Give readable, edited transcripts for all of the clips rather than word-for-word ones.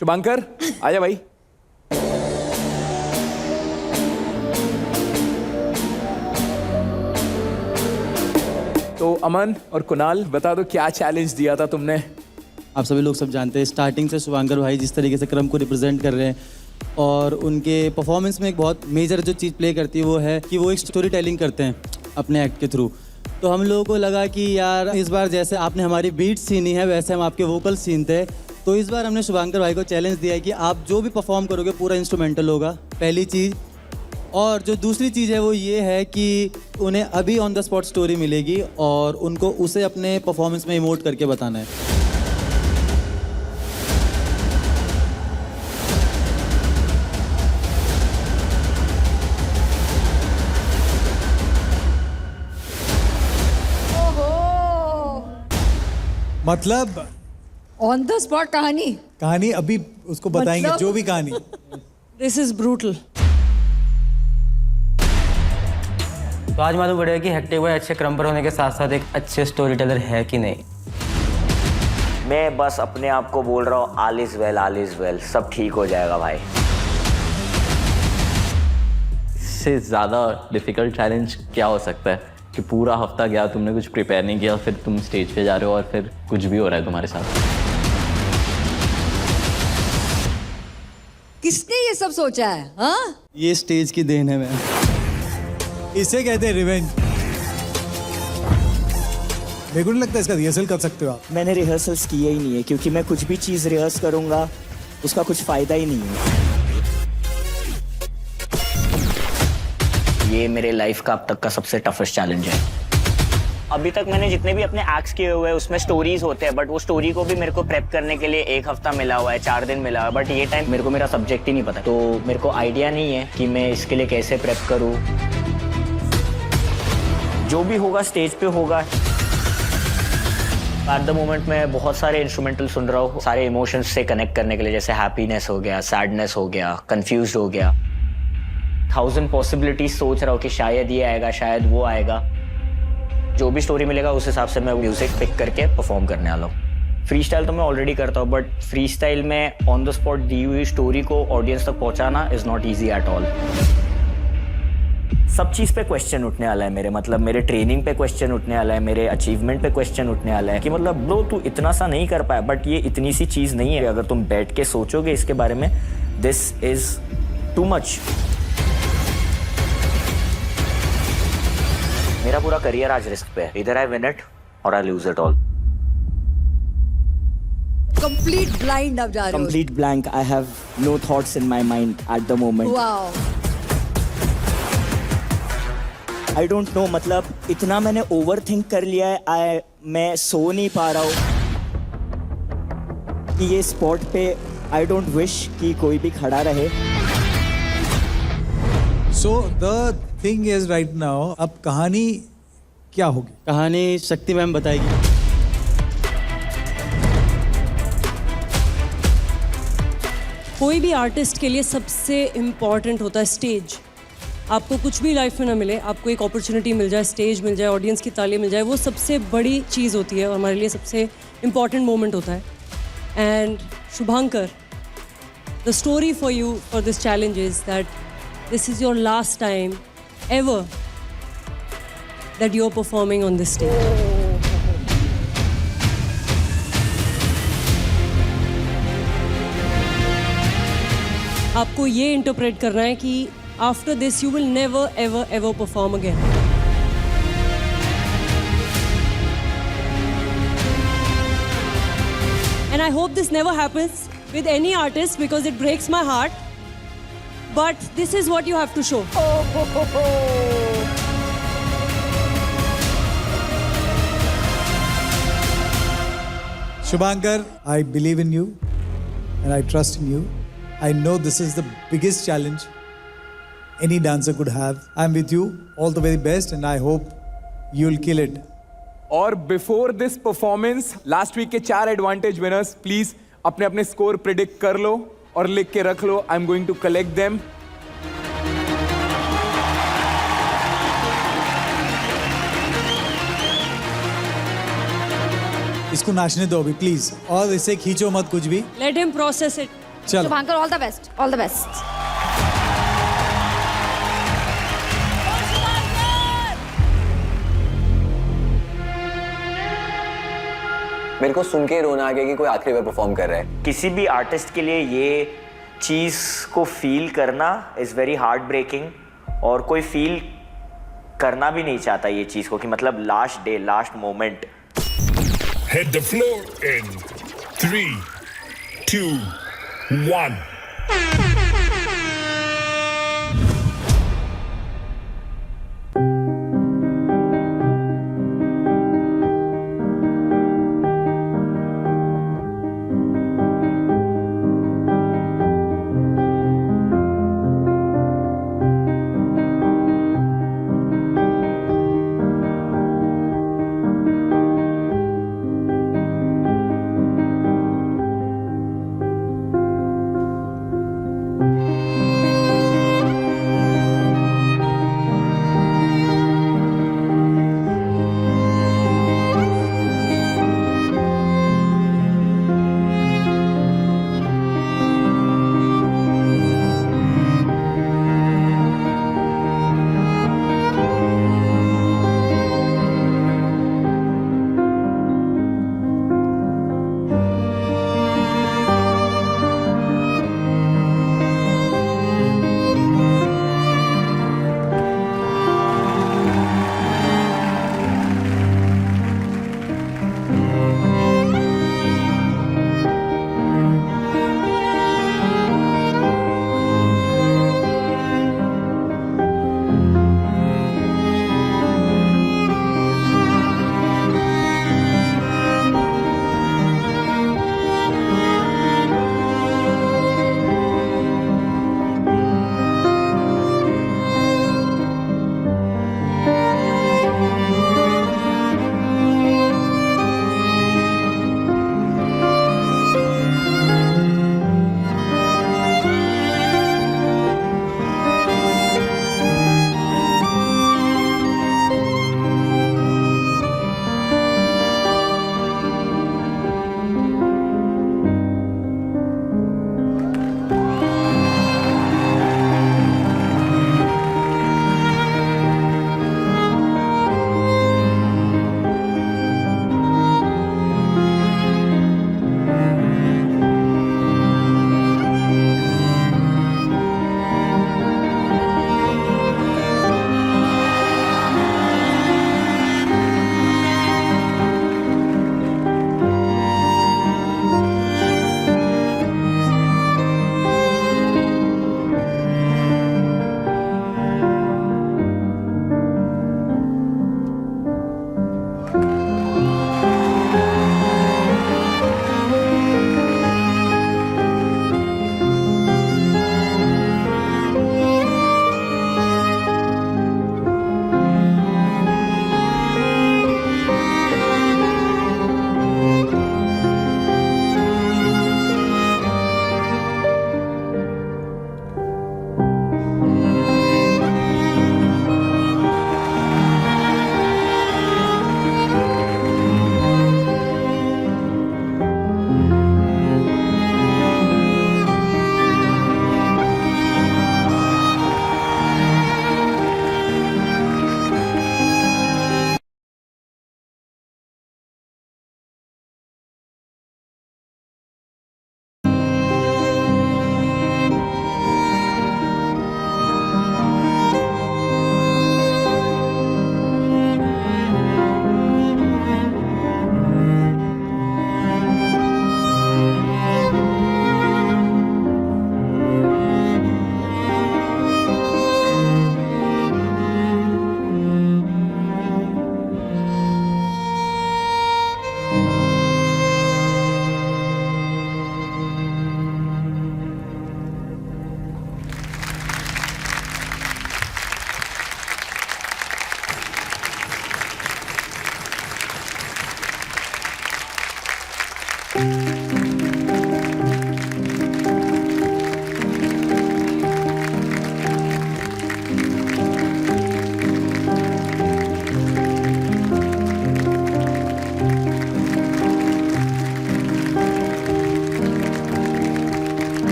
शुभांकर आजा भाई। तो अमन और कुणाल बता दो क्या चैलेंज दिया था तुमने। आप सभी लोग सब जानते हैं स्टार्टिंग से शुभांकर भाई जिस तरीके से क्रम को रिप्रेजेंट कर रहे हैं और उनके परफॉर्मेंस में एक बहुत मेजर जो चीज़ प्ले करती है वो है कि वो एक स्टोरी टेलिंग करते हैं अपने एक्ट के थ्रू। तो हम लोगों को लगा कि यार इस बार जैसे आपने हमारी बीट सीनी है वैसे हम आपके वोकल सीनते, तो इस बार हमने शुभांकर भाई को चैलेंज दिया है कि आप जो भी परफॉर्म करोगे पूरा इंस्ट्रूमेंटल होगा, पहली चीज़। और जो दूसरी चीज़ है वो ये है कि उन्हें अभी ऑन द स्पॉट स्टोरी मिलेगी और उनको उसे अपने परफॉर्मेंस में इमोट करके बताना है। मतलब ऑन द स्पॉट कहानी अभी उसको बताएंगे मतलब? जो भी कहानी। This is brutal. तो आज मालूम पड़ेगा कि हेक्टिक भाई अच्छे क्रम पर होने के साथ साथ एक अच्छे स्टोरी टेलर है कि नहीं। मैं बस अपने आप को बोल रहा हूँ ऑल इज वेल, सब ठीक हो जाएगा भाई। इससे ज़्यादा डिफ़िकल्ट चैलेंज क्या हो सकता है कि पूरा हफ्ता गया, तुमने कुछ प्रिपेयर नहीं किया, फिर तुम स्टेज पे जा रहे हो और फिर कुछ भी हो रहा है तुम्हारे साथ। किसने ये सब सोचा है? हाँ, ये स्टेज की देन है मैम। इसे कहते हैं रिवेंज। मेरे को नहीं लगता इसका रिहर्सल कर सकते हो आप। मैंने रिहर्सल्स किए ही नहीं है क्योंकि मैं कुछ भी चीज़ रिहर्स करूँगा उसका कुछ फ़ायदा ही नहीं है। ये मेरे लाइफ का अब तक का सबसे टफेस्ट चैलेंज है। अभी तक मैंने जितने भी अपने एक्ट्स किए हुए हैं उसमें स्टोरीज होते हैं, बट वो स्टोरी को भी मेरे को प्रेप करने के लिए 1 हफ्ता मिला हुआ है, 4 दिन मिला हुआ है, बट ये टाइम मेरे को मेरा सब्जेक्ट ही नहीं पता, तो मेरे को आइडिया नहीं है कि मैं इसके लिए कैसे प्रेप करूँ। जो भी होगा स्टेज पे होगा। एट द मोमेंट मैं बहुत सारे इंस्ट्रूमेंटल सुन रहा हूँ सारे इमोशंस से कनेक्ट करने के लिए, जैसे हैप्पीनेस हो गया, सैडनेस हो गया, कंफ्यूज हो गया। 1000 पॉसिबिलिटीज सोच रहा हूँ कि शायद ये आएगा, शायद वो आएगा। जो भी स्टोरी मिलेगा उस हिसाब से मैं म्यूजिक पिक करके परफॉर्म करने वाला हूँ। फ्री स्टाइल तो मैं ऑलरेडी करता हूँ, बट फ्री स्टाइल में ऑन द स्पॉट दी हुई स्टोरी को ऑडियंस तक पहुँचाना is not easy at all. सब चीज़ पे क्वेश्चन उठने वाला है मेरे, मतलब मेरे ट्रेनिंग पे क्वेश्चन उठने वाला है, मेरे अचीवमेंट पे क्वेश्चन उठने वाला है कि मतलब ब्रो तू इतना सा नहीं कर पाया, बट ये इतनी सी चीज़ नहीं है। अगर तुम बैठ के सोचोगे इसके बारे में, दिस इज टू मच। मेरा पूरा करियर आज रिस्क पे है। इधर आई विन इट और I lose it all. Complete blind अब जा रहे हो। Complete blank. I have no thoughts in my mind at the moment. Wow. I don't know, मतलब इतना मैंने ओवर थिंक कर लिया है। मैं सो नहीं पा रहा हूँ कि ये स्पॉट पे आई डोंट विश कि कोई भी खड़ा रहे। So the thing is right now, अब कहानी क्या होगी? कहानी शक्ति मैम बताएगी। कोई भी आर्टिस्ट के लिए सबसे इम्पॉर्टेंट होता है स्टेज। आपको कुछ भी लाइफ में ना मिले, आपको एक अपॉर्चुनिटी मिल जाए, स्टेज मिल जाए, ऑडियंस की ताली मिल जाए, वो सबसे बड़ी चीज़ होती है और हमारे लिए सबसे इम्पॉर्टेंट मोमेंट होता है। And Shubhankar, the story for you for this challenge is that this is your last time ever that you're performing on this stage. आपको ये इंटरप्रेट करना है कि after this you will never ever ever perform again. And I hope this never happens with any artist because it breaks my heart. But this is what you have to show. Shubhankar, I believe in you and I trust in you. I know this is the biggest challenge any dancer could have. I'm with you. All the very best and I hope you'll kill it. और before this performance last week के 4 advantage winners please अपने अपने score predict कर लो और लिख के रख लो। I am going to collect them. इसको नाचने दो अभी प्लीज, और इसे खींचो मत कुछ भी। Let him process it. चलो Shubhankar, all the best, all the best. मेरे को सुन के रोना आ गया कि कोई आखिरी बार परफॉर्म कर रहा है। किसी भी आर्टिस्ट के लिए ये चीज़ को फील करना इज़ वेरी हार्ट ब्रेकिंग और कोई फील करना भी नहीं चाहता ये चीज़ को कि मतलब last day, last moment. Hit the floor in 3, 2, 1.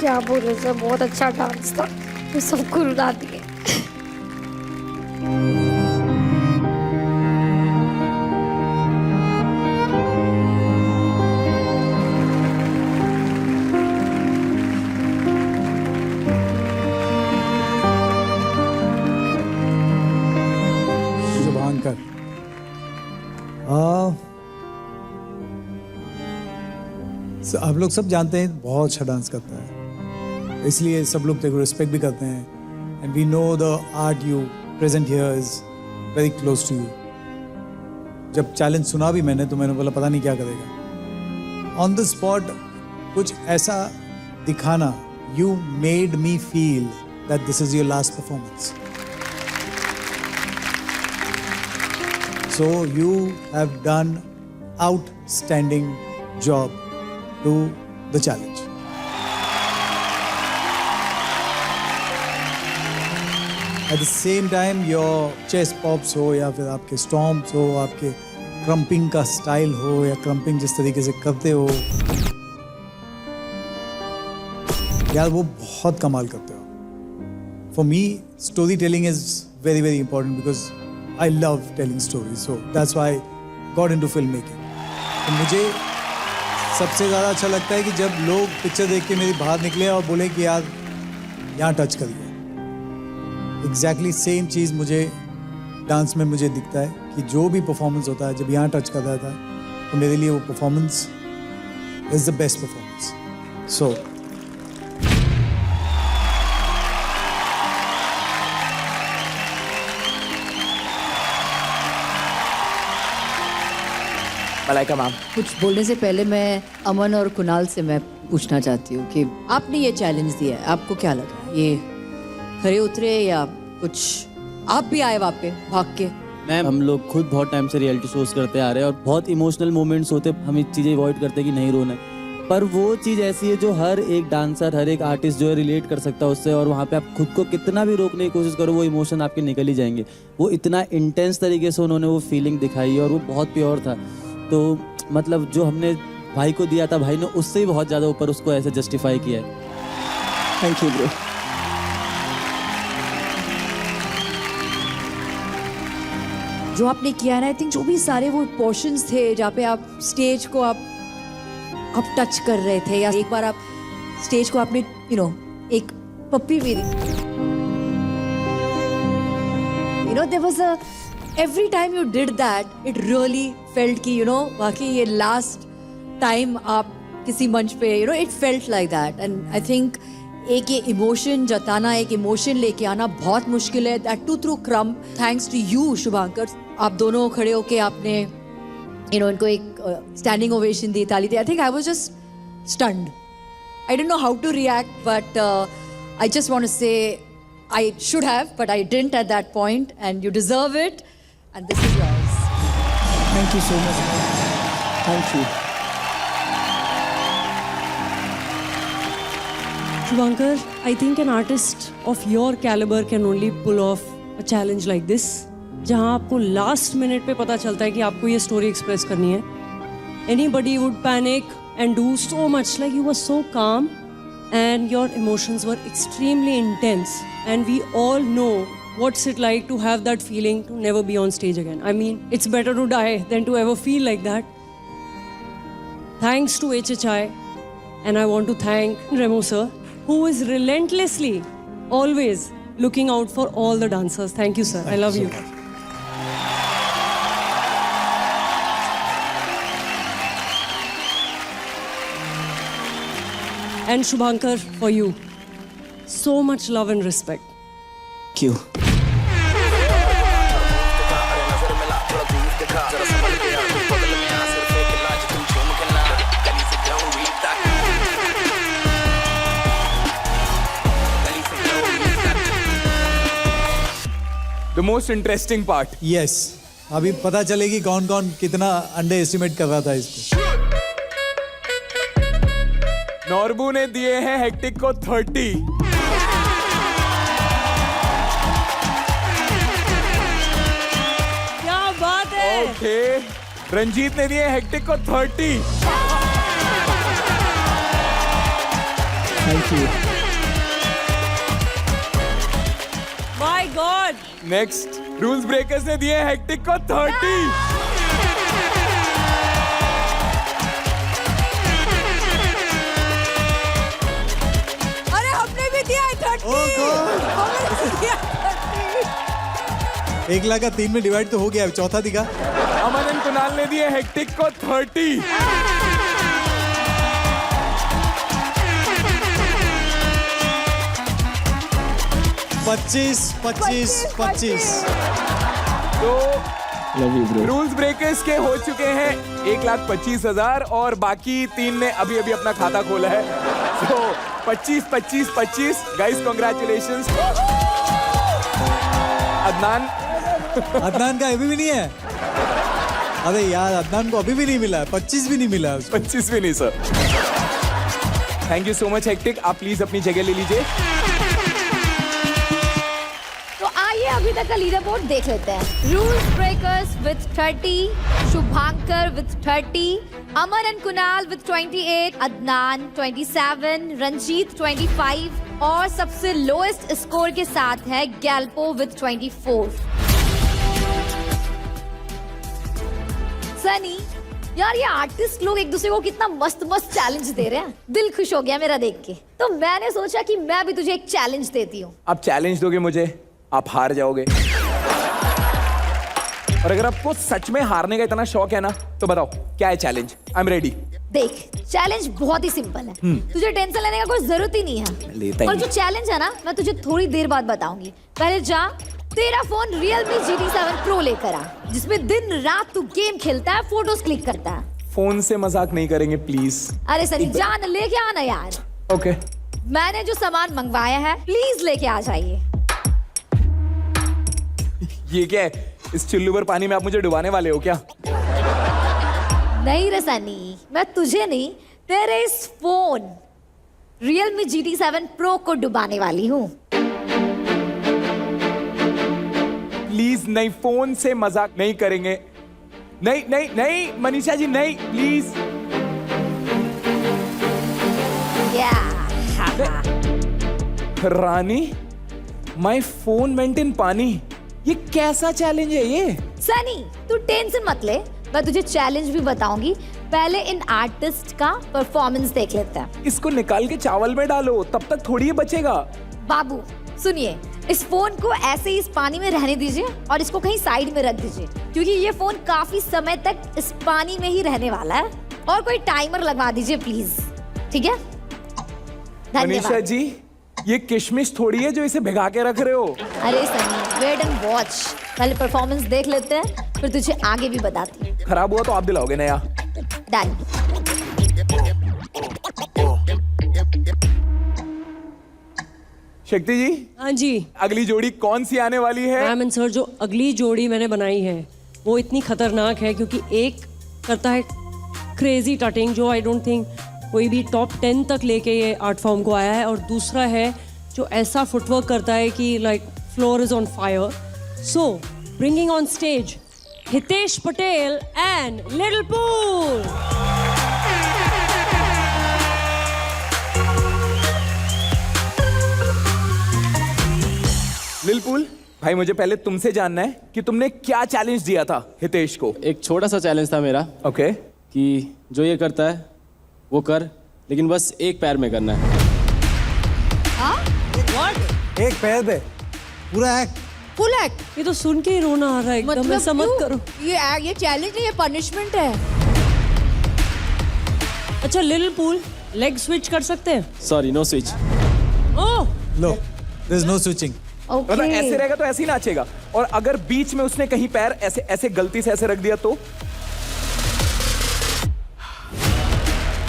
क्या बोले सर, बहुत अच्छा डांस था, तो सबको रुला दिए। शुभांकर, आप लोग सब जानते हैं बहुत अच्छा डांस करता है, इसलिए सब लोग तेरे को रिस्पेक्ट भी करते हैं। And we know the art you present here is very close to you. जब चैलेंज सुना भी मैंने तो मैंने बोला पता नहीं क्या करेगा। ऑन द स्पॉट कुछ ऐसा दिखाना, you made me feel that this is your last performance. So you have done outstanding job to the challenge. At the same time, your chest pops हो या फिर आपके stomps हो, आपके क्रम्पिंग का स्टाइल हो या क्रम्पिंग जिस तरीके से करते हो, यार वो बहुत कमाल करते हो। For me, storytelling is very very important because I love telling stories, so that's why I got into filmmaking. तो मुझे सबसे ज़्यादा अच्छा लगता है कि जब लोग पिक्चर देख के मेरी बाहर निकले और बोले कि यार यहाँ टच करिए। एग्जैक्टली सेम चीज़ मुझे डांस में मुझे दिखता है कि जो भी परफॉर्मेंस होता है जब यहाँ टच कर रहा था तो मेरे लिए वो performance is the best performance. So Malaika ma'am, कुछ बोलने से पहले मैं अमन और कुणाल से मैं पूछना चाहती हूँ कि आपने ये चैलेंज दिया है, आपको क्या लगा? ये खरे उतरे या कुछ आप भी आए वहाँ पे भाग के? मैम, हम लोग खुद बहुत टाइम से रियलिटी शोज करते आ रहे हैं और बहुत इमोशनल मोमेंट्स होते, हम ये चीज़ें अवॉइड करते हैं कि नहीं रोना है, पर वो चीज़ ऐसी है जो हर एक डांसर, हर एक आर्टिस्ट जो है रिलेट कर सकता है उससे, और वहाँ पे आप खुद को कितना भी रोकने की कोशिश करो वो इमोशन आपके निकल ही जाएंगे। वो इतना इंटेंस तरीके से उन्होंने वो फीलिंग दिखाई और वो बहुत प्योर था। तो मतलब जो हमने भाई को दिया था, भाई ने उससे ही बहुत ज़्यादा ऊपर उसको ऐसे जस्टिफाई किया है। Thank you bro. जो आपने किया ना, आई थिंक जो भी सारे वो पोर्शंस थे जहाँ पे आप स्टेज को आप टच कर रहे थे, या एक बार आप स्टेज को आपने एक पप्पी भी दी, there was a every time you did that it really felt कि बाकी ये last time आप किसी मंच पे it felt like that, and I think एक ये इमोशन जताना, एक इमोशन लेके आना बहुत मुश्किल है, that too through crumb. Thanks to you Shubhankar, आप दोनों खड़े होके आपने इनको एक स्टैंडिंग ओवेशन दी, ताली दी. I think I was just stunned. I didn't know how to react, but I just want to say I should have, but I didn't at that point, and you deserve it, and this is yours. Thank you so much. Thank you. Shubhankar, I think an artist of your caliber can only pull off a challenge like this, जहाँ आपको last minute पे पता चलता है कि आपको ये story express करनी है. Anybody would panic and do so much. Like, you were so calm and your emotions were extremely intense, and we all know what's it like to have that feeling to never be on stage again. I mean, it's better to die than to ever feel like that. Thanks to HHI, and I want to thank Remo sir, who is relentlessly always looking out for all the dancers. Thank you, sir. I love you. And Shubhankar, for you, so much love and respect. Thank you. The most interesting part. Yes. अभी पता चलेगी कौन कौन कितना under estimate कर रहा था इसको. नॉर्बू ने दिए हैं हेक्टिक को 30. क्या बात है? ओके. रंजीत ने दिए हेक्टिक को 30. Thank you. My God next rules breakers ने दिए हेक्टिक को 30। अरे हमने भी दिया है 30। Oh God. हमने भी दिया 30। 1 लाख का 3 में डिवाइड तो हो गया, चौथा दिखा। अमन एंड कुणाल ने दिए हेक्टिक को 30। पच्चीस, 25। तो love you bro. Rules breakers के हो चुके हैं 1,25,000 और बाकी 3 ने अभी अभी अपना खाता खोला है। तो 25 गाइस, कॉन्ग्रेचुलेशंस। अदनान का अभी भी नहीं है। अरे यार, अदनान को अभी भी नहीं मिला है, 25 भी नहीं मिला है उसको। 25 भी नहीं sir. Thank you so much hectic, आप प्लीज अपनी जगह ले लीजिए। तो आइए अभी तक का लीडर बोर्ड देख लेते हैं। Rules breakers with 30, Shubhankar with 30, Aman and Kunal with 28, Adnan 27, Ranjit 25 और सबसे लोएस्ट स्कोर के साथ है गैल्पो विद 24। सनी, यार ये आर्टिस्ट लोग एक दूसरे को कितना मस्त मस्त चैलेंज दे रहे हैं, दिल खुश हो गया मेरा देख के। तो मैंने सोचा कि मैं भी तुझे एक चैलेंज देती हूँ। आप चैलेंज दोगे मुझे, आप हार जाओगे। और अगर आपको सच में हारने का इतना शौक है ना, तो बताओ क्या है चैलेंज। I am ready. देख, चैलेंज बहुत ही सिंपल है, तुझे टेंशन लेने का कोई जरूरत ही नहीं है। लेता ही और नहीं। जो चैलेंज है ना, मैं तुझे थोड़ी देर बाद बताऊंगी। पहले जा तेरा फोन Realme GT7 Pro लेकर आ, जिसमें दिन रात तू गेम खेलता है, फोटोज क्लिक करता है। फोन से मजाक नहीं करेंगे प्लीज। अरे सनी, जान लेके आना यार। ओके। मैंने जो सामान मंगवाया है प्लीज लेके आ जाइए। ये क्या है, इस चुल्लू पर पानी में आप मुझे डुबाने वाले हो क्या? नहीं रे सनी, मैं तुझे नहीं, तेरे इस फोन Realme GT7 Pro को डुबाने वाली हूँ। प्लीज नहीं, फोन से मजाक नहीं करेंगे। नहीं नहीं नहीं मनीषा जी, नहीं please. Rani, my phone went in पानी। ये कैसा चैलेंज है ये? सनी, तू टेंशन मत ले, मैं तुझे चैलेंज भी बताऊंगी। पहले इन आर्टिस्ट का परफॉर्मेंस देख लेते हैं। इसको निकाल के चावल में डालो, तब तक थोड़ी ये बचेगा। बाबू सुनिए, इस फोन को ऐसे ही इस पानी में रहने दीजिए और इसको कहीं साइड में रख दीजिए, क्योंकि ये फोन काफी समय तक इस पानी में ही रहने वाला है। और कोई टाइमर लगवा दीजिए प्लीज, ठीक है? मनीषा धन्यवाद। जी, ये किशमिश थोड़ी है जो इसे भिगा के रख रहे हो। अरे सनी, वेट एंड वॉच। पहले परफॉर्मेंस देख लेते हैं, फिर तुझे आगे भी बताती हूँ। खराब हुआ तो आप दिलाओगे नया। डन। शक्ति जी, हाँ जी अगली जोड़ी कौन सी आने वाली है? मैम एंड सर, जो अगली जोड़ी मैंने बनाई है वो इतनी खतरनाक है, क्योंकि एक करता है क्रेजी टटिंग, जो आई डोंट थिंक कोई भी टॉप 10 तक लेके ये आर्ट फॉर्म को आया है, और दूसरा है जो ऐसा फुटवर्क करता है कि like floor is on fire. So bringing on stage Hitesh Patel and little pool. Lilpool भाई, मुझे पहले तुमसे जानना है कि तुमने क्या चैलेंज दिया था हितेश को। एक छोटा सा चैलेंज था मेरा ओके। कि जो ये करता है वो कर, लेकिन बस एक पैर में करना है। एक पैर पे पूरा एक्ट। Full act. ये तो सुन के ही रोना आ रहा है एकदम। ऐसा मत क्यों? करो। ये चैलेंज है, ये पनिशमेंट है। अच्छा लिटिल पूल, लेग स्विच कर सकते हैं? Sorry, no switch. ओह लो, देयर इज नो स्विचिंग। मतलब ऐसे रहेगा तो ऐसे ही नाचेगा, और अगर बीच में उसने कहीं पैर ऐसे ऐसे गलती से ऐसे रख दिया तो?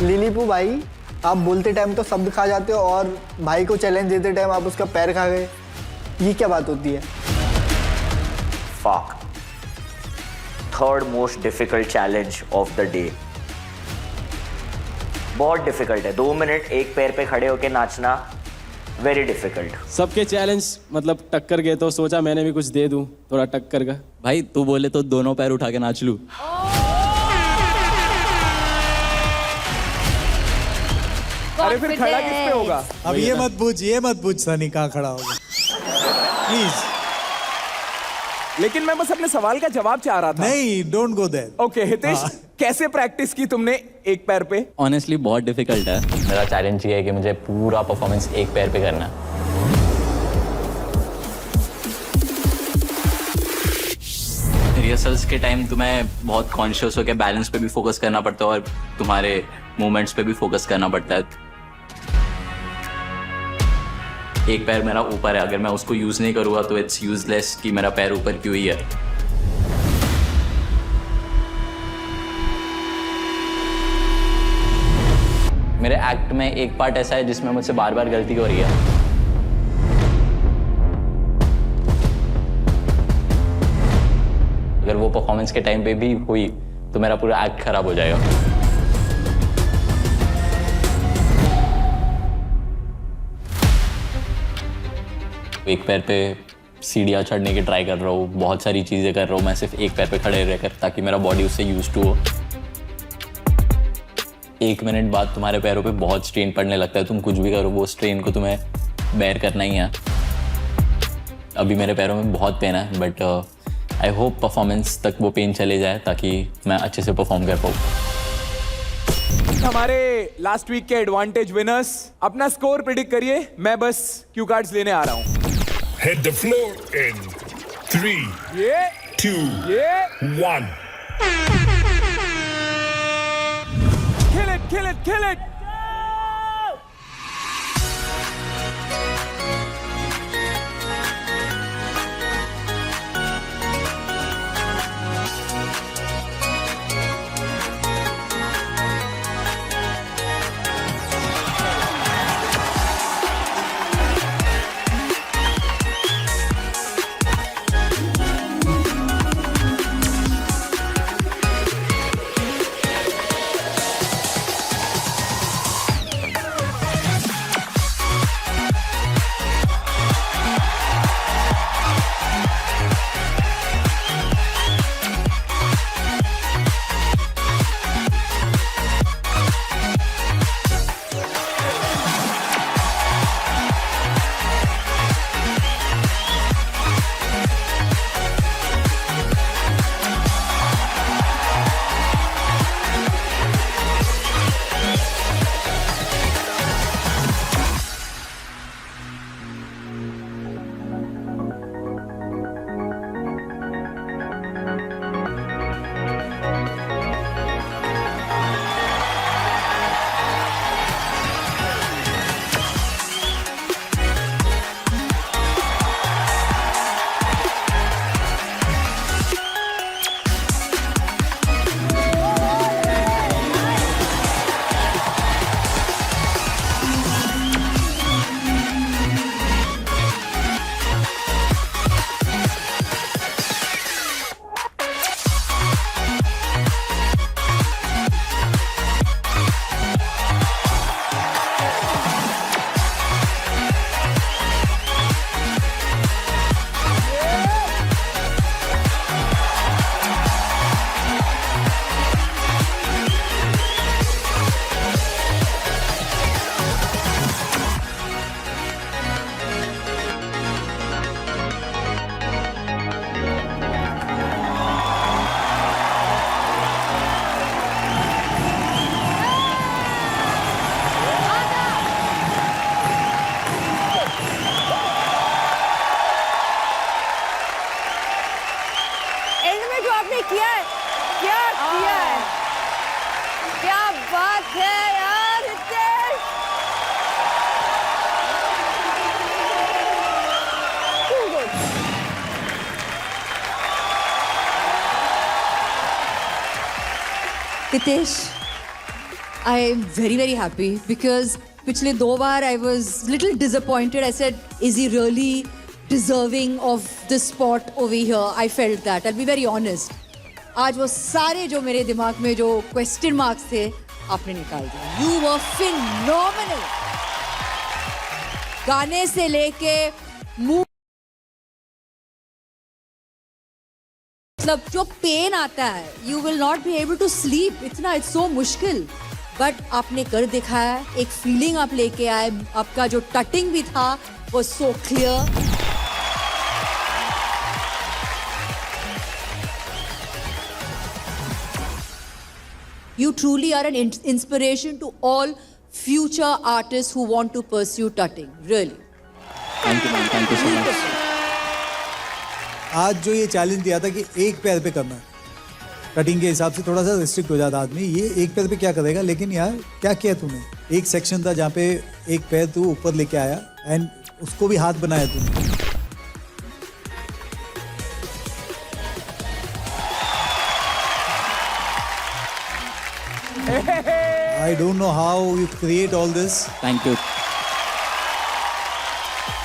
लिलीपू भाई, आप बोलते टाइम तो शब्द खा जाते हो और भाई को चैलेंज देते टाइम आप उसका पैर खा गए, ये क्या बात होती है? Fuck. Third most difficult challenge of the day. बहुत डिफिकल्ट है। 2 मिनट एक पैर पे खड़े होके नाचना, वेरी डिफिकल्ट। सबके चैलेंज मतलब टक्कर गए, तो सोचा मैंने भी कुछ दे दूं थोड़ा टक्कर का। भाई तू बोले तो दोनों पैर उठा के नाच लूं। अरे फिर खड़ा किस पे होगा? अब ये मत पूछ सनी कहाँ खड़ा होगा प्लीज। लेकिन मैं बस अपने सवाल का जवाब चाह रहा था। नहीं, don't go there. Okay Hitesh, कैसे प्रैक्टिस की तुमने एक पैर पे? ऑनेस्टली बहुत डिफिकल्ट है। मेरा चैलेंज ये है कि मुझे पूरा परफॉर्मेंस एक पैर पे करना है। रिहर्सल्स के टाइम तुम्हें बहुत कॉन्शियस होकर बैलेंस पे भी फोकस करना पड़ता है और तुम्हारे मूवमेंट्स पे भी फोकस करना पड़ता है। एक पैर मेरा ऊपर है, अगर मैं उसको यूज नहीं करूँगा तो इट्स यूजलेस कि मेरा पैर ऊपर क्यों ही है। मेरे एक्ट में एक पार्ट ऐसा है जिसमें मुझसे बार बार गलती हो रही है। अगर वो परफॉर्मेंस के टाइम पे भी हुई तो मेरा पूरा एक्ट खराब हो जाएगा। एक पैर पे सीढ़ियाँ चढ़ने की ट्राई कर रहा हूँ, बहुत सारी चीज़ें कर रहा हूँ मैं सिर्फ एक पैर पे खड़े रहकर, ताकि मेरा बॉडी उससे यूज टू हो। 1 मिनट बाद तुम्हारे पैरों पे बहुत स्ट्रेन पड़ने लगता है, तुम कुछ भी करो वो स्ट्रेन को तुम्हें बेयर करना ही है। अभी मेरे पैरों में बहुत पेन है, बट आई होप परफॉर्मेंस तक वो पेन चले जाए ताकि मैं अच्छे से परफॉर्म कर पाऊँ। हमारे लास्ट वीक के एडवांटेज विनर्स, अपना स्कोर प्रिडिक्ट करिए, मैं बस क्यू कार्ड्स लेने आ रहा हूँ। Hit the floor in 3, 2, 1. Kill it, kill it, kill it. Hitesh, I am very, very happy because पिछले 2 बार I was little disappointed. I said, is he really deserving of this spot over here? I felt that. I'll be very honest. आज वो सारे जो मेरे दिमाग में जो question marks थे, आपने निकाल दिया. You were phenomenal. गाने से लेके मतलब जो पेन आता है, you will not be able to sleep. इतना it's so मुश्किल. बट आपने कर दिखाया, एक फीलिंग आप लेके आए, आपका जो टटिंग भी था वो so clear. You truly are an inspiration to all future artists who want to pursue tutting. Really. Thank you ma'am, thank you so much. आज जो ये चैलेंज दिया था कि एक पैर पे करना, कटिंग के हिसाब से थोड़ा सा रिस्ट्रिक्ट हो जाता आदमी, ये एक पैर पे क्या करेगा. लेकिन यार क्या किया तूने. एक सेक्शन था जहाँ पे एक पैर तू ऊपर लेके आया एंड उसको भी हाथ बनाया तूने. I don't know how you create all this. Thank you.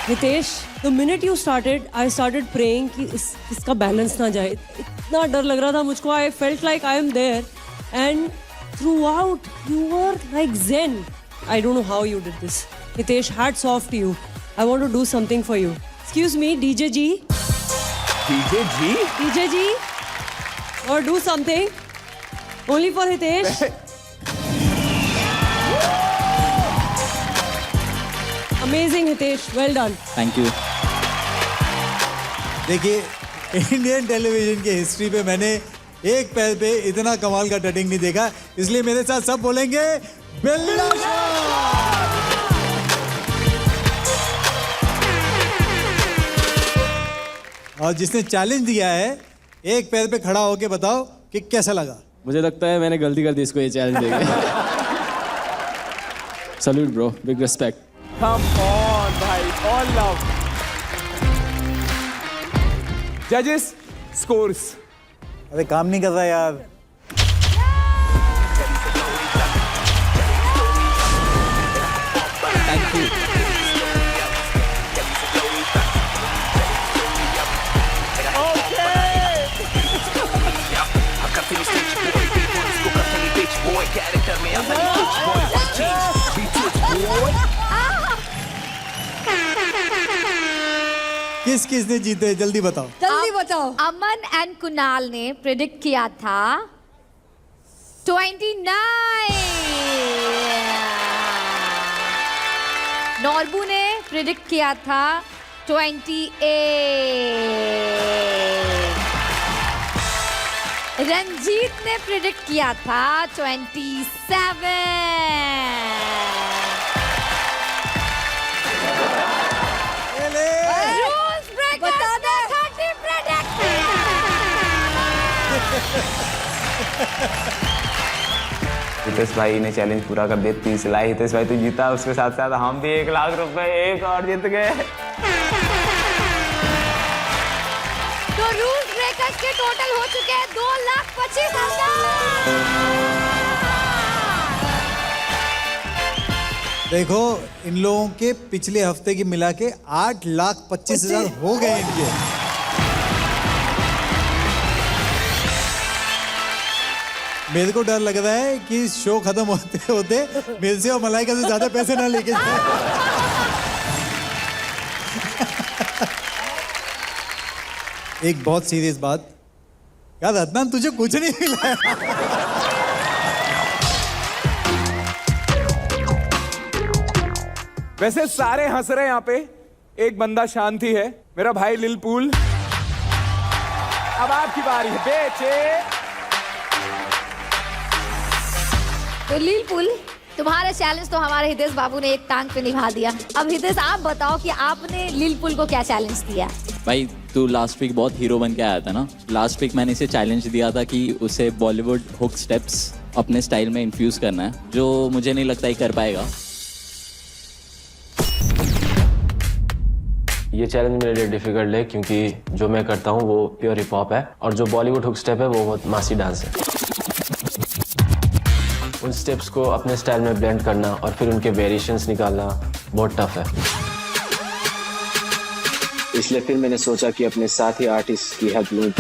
Hitesh, the minute you started, I started praying कि इसका बैलेंस ना जाए. इतना डर लग रहा था मुझको. I felt like I am there, and throughout you were like zen. I don't know how you did this. Hitesh, hats off to you. I want to do something for you. Excuse me, DJ G. DJ G? DJ G, or do something. Only for Hitesh. Amazing, Hitesh. Well done. Thank you. देखिए, Indian television की history पे मैंने एक पैर पे इतना कमाल का टटिंग नहीं देखा, इसलिए मेरे साथ सब बोलेंगे बिल्ला शाह. और जिसने चैलेंज दिया है, एक पैर पे खड़ा होके बताओ कि कैसा लगा. मुझे लगता है मैंने गलती कर दी इसको ये चैलेंज देके. Salute bro, big respect. Come on, भाई, all love. Judges, scores. अरे काम नहीं कर रहा यार. Thank you. किस किसने जीते जल्दी बताओ. जल्दी बताओ. अमन एंड कुणाल ने प्रेडिक्ट किया था 29. नॉर्बू ने प्रेडिक्ट किया था 28. रंजीत ने प्रेडिक्ट किया था 27. बता दे. 30 प्रेडिक्ट. हितेश भाई ने चैलेंज पूरा कर दिया. 30 लाख हितेश भाई तू जीता, उसके साथ साथ हम भी 1 लाख रुपए एक और जीत गए. तो रूल्स ब्रेकर्स के टोटल हो चुके हैं 2,25,000. देखो, इन लोगों के पिछले हफ्ते की मिला के 8,25,000 हो गए इनके. मेरे को डर लग रहा है कि शो खत्म होते होते मेरे से और मलाइका से ज्यादा पैसे ना लेके जाए. एक बहुत सीरियस बात यार, अदनान तुझे कुछ नहीं मिला है. वैसे सारे हंस रहे हैं यहाँ पे, एक बंदा शांति है, मेरा भाई लिलपुल. अब आपकी बारी है बेचे. तो लीलपुल, तुम्हारा चैलेंज तो हमारे हितेश बाबू ने एक टांग पे निभा दिया. अब हितेश आप बताओ कि आपने लीलपुल को क्या चैलेंज दिया. भाई तू लास्ट वीक बहुत हीरो बन के आया था ना. लास्ट वीक मैंने इसे चैलेंज दिया था कि उसे बॉलीवुड हुक स्टेप्स अपने स्टाइल में इन्फ्यूज करना है, जो मुझे नहीं लगता ही कर पाएगा. ये चैलेंज मेरे लिए डिफिकल्ट है क्योंकि जो मैं करता हूँ वो प्योर हिप हॉप है और जो बॉलीवुड हुक स्टेप है वो बहुत मासी डांस है. उन स्टेप्स को अपने स्टाइल में ब्लेंड करना और फिर उनके वेरिएशंस निकालना बहुत टफ है. इसलिए फिर मैंने सोचा कि अपने साथी आर्टिस्ट की हेल्प लूँ.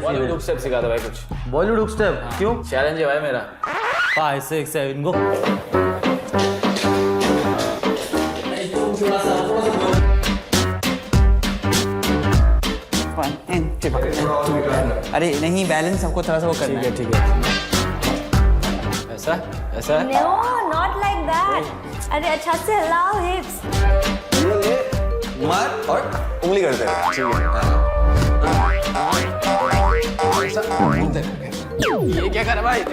बॉलीवुड हुक स्टेप सिखा दो भाई कुछ. बॉलीवुड हुक स्टेप क्यों? चैलेंज है भाई मेरा. 5, 6, 7 गो. अरे नहीं, बैलेंस सबको थोड़ा सा वो करना है. ठीक है. ऐसा ऐसा है No, not like that. अरे अच्छा से हिलाओ hips. मार और उंगली करते रहे ये क्या कर भाई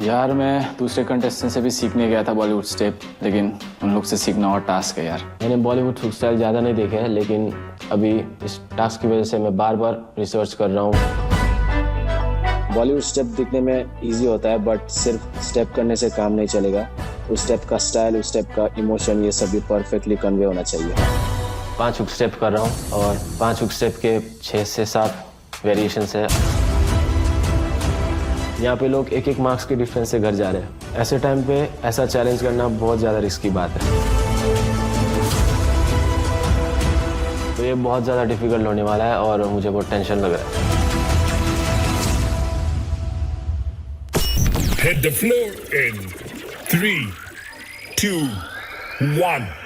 यार मैं दूसरे कंटेस्टेंट से भी सीखने गया था बॉलीवुड स्टेप लेकिन उन लोग से सीखना और टास्क है यार मैंने बॉलीवुड हुक स्टाइल ज़्यादा नहीं देखे हैं लेकिन अभी इस टास्क की वजह से मैं बार बार रिसर्च कर रहा हूँ बॉलीवुड स्टेप दिखने में इजी होता है बट सिर्फ स्टेप करने से काम नहीं चलेगा उस स्टेप का स्टाइल उस स्टेप का इमोशन ये सब भी परफेक्टली कन्वे होना चाहिए 5 हुक स्टेप कर रहा हूँ और 5 हुक स्टेप के 6 से 7 वेरिएशंस है यहाँ पे लोग एक मार्क्स के डिफरेंस से घर जा रहे हैं ऐसे टाइम पे ऐसा चैलेंज करना बहुत ज़्यादा रिस्की बात है तो ये बहुत ज़्यादा डिफिकल्ट होने वाला है और मुझे बहुत टेंशन लग रहा है Hit the floor in 3, 2, 1.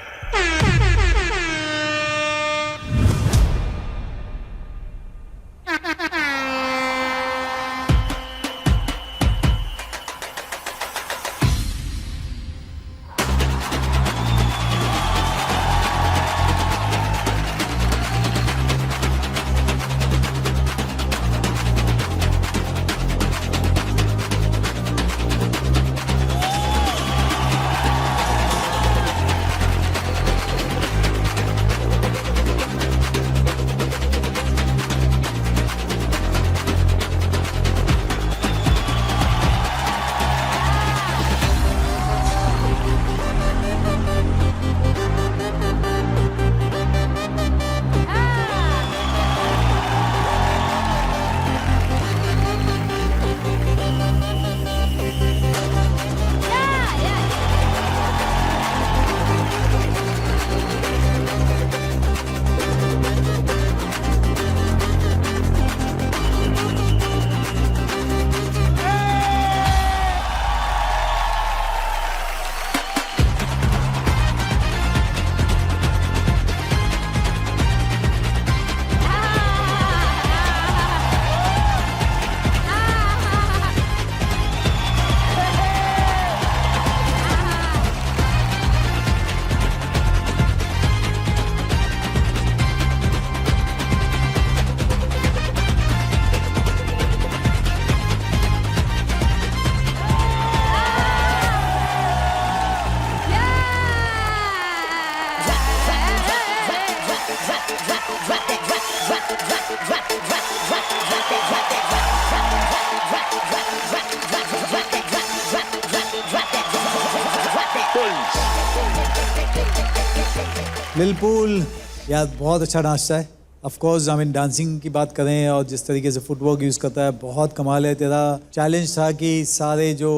लिलपुल यार बहुत अच्छा नाचता है of course I mean dancing की बात करें और जिस तरीके से फुटवर्क यूज़ करता है बहुत कमाल है तेरा चैलेंज था कि सारे जो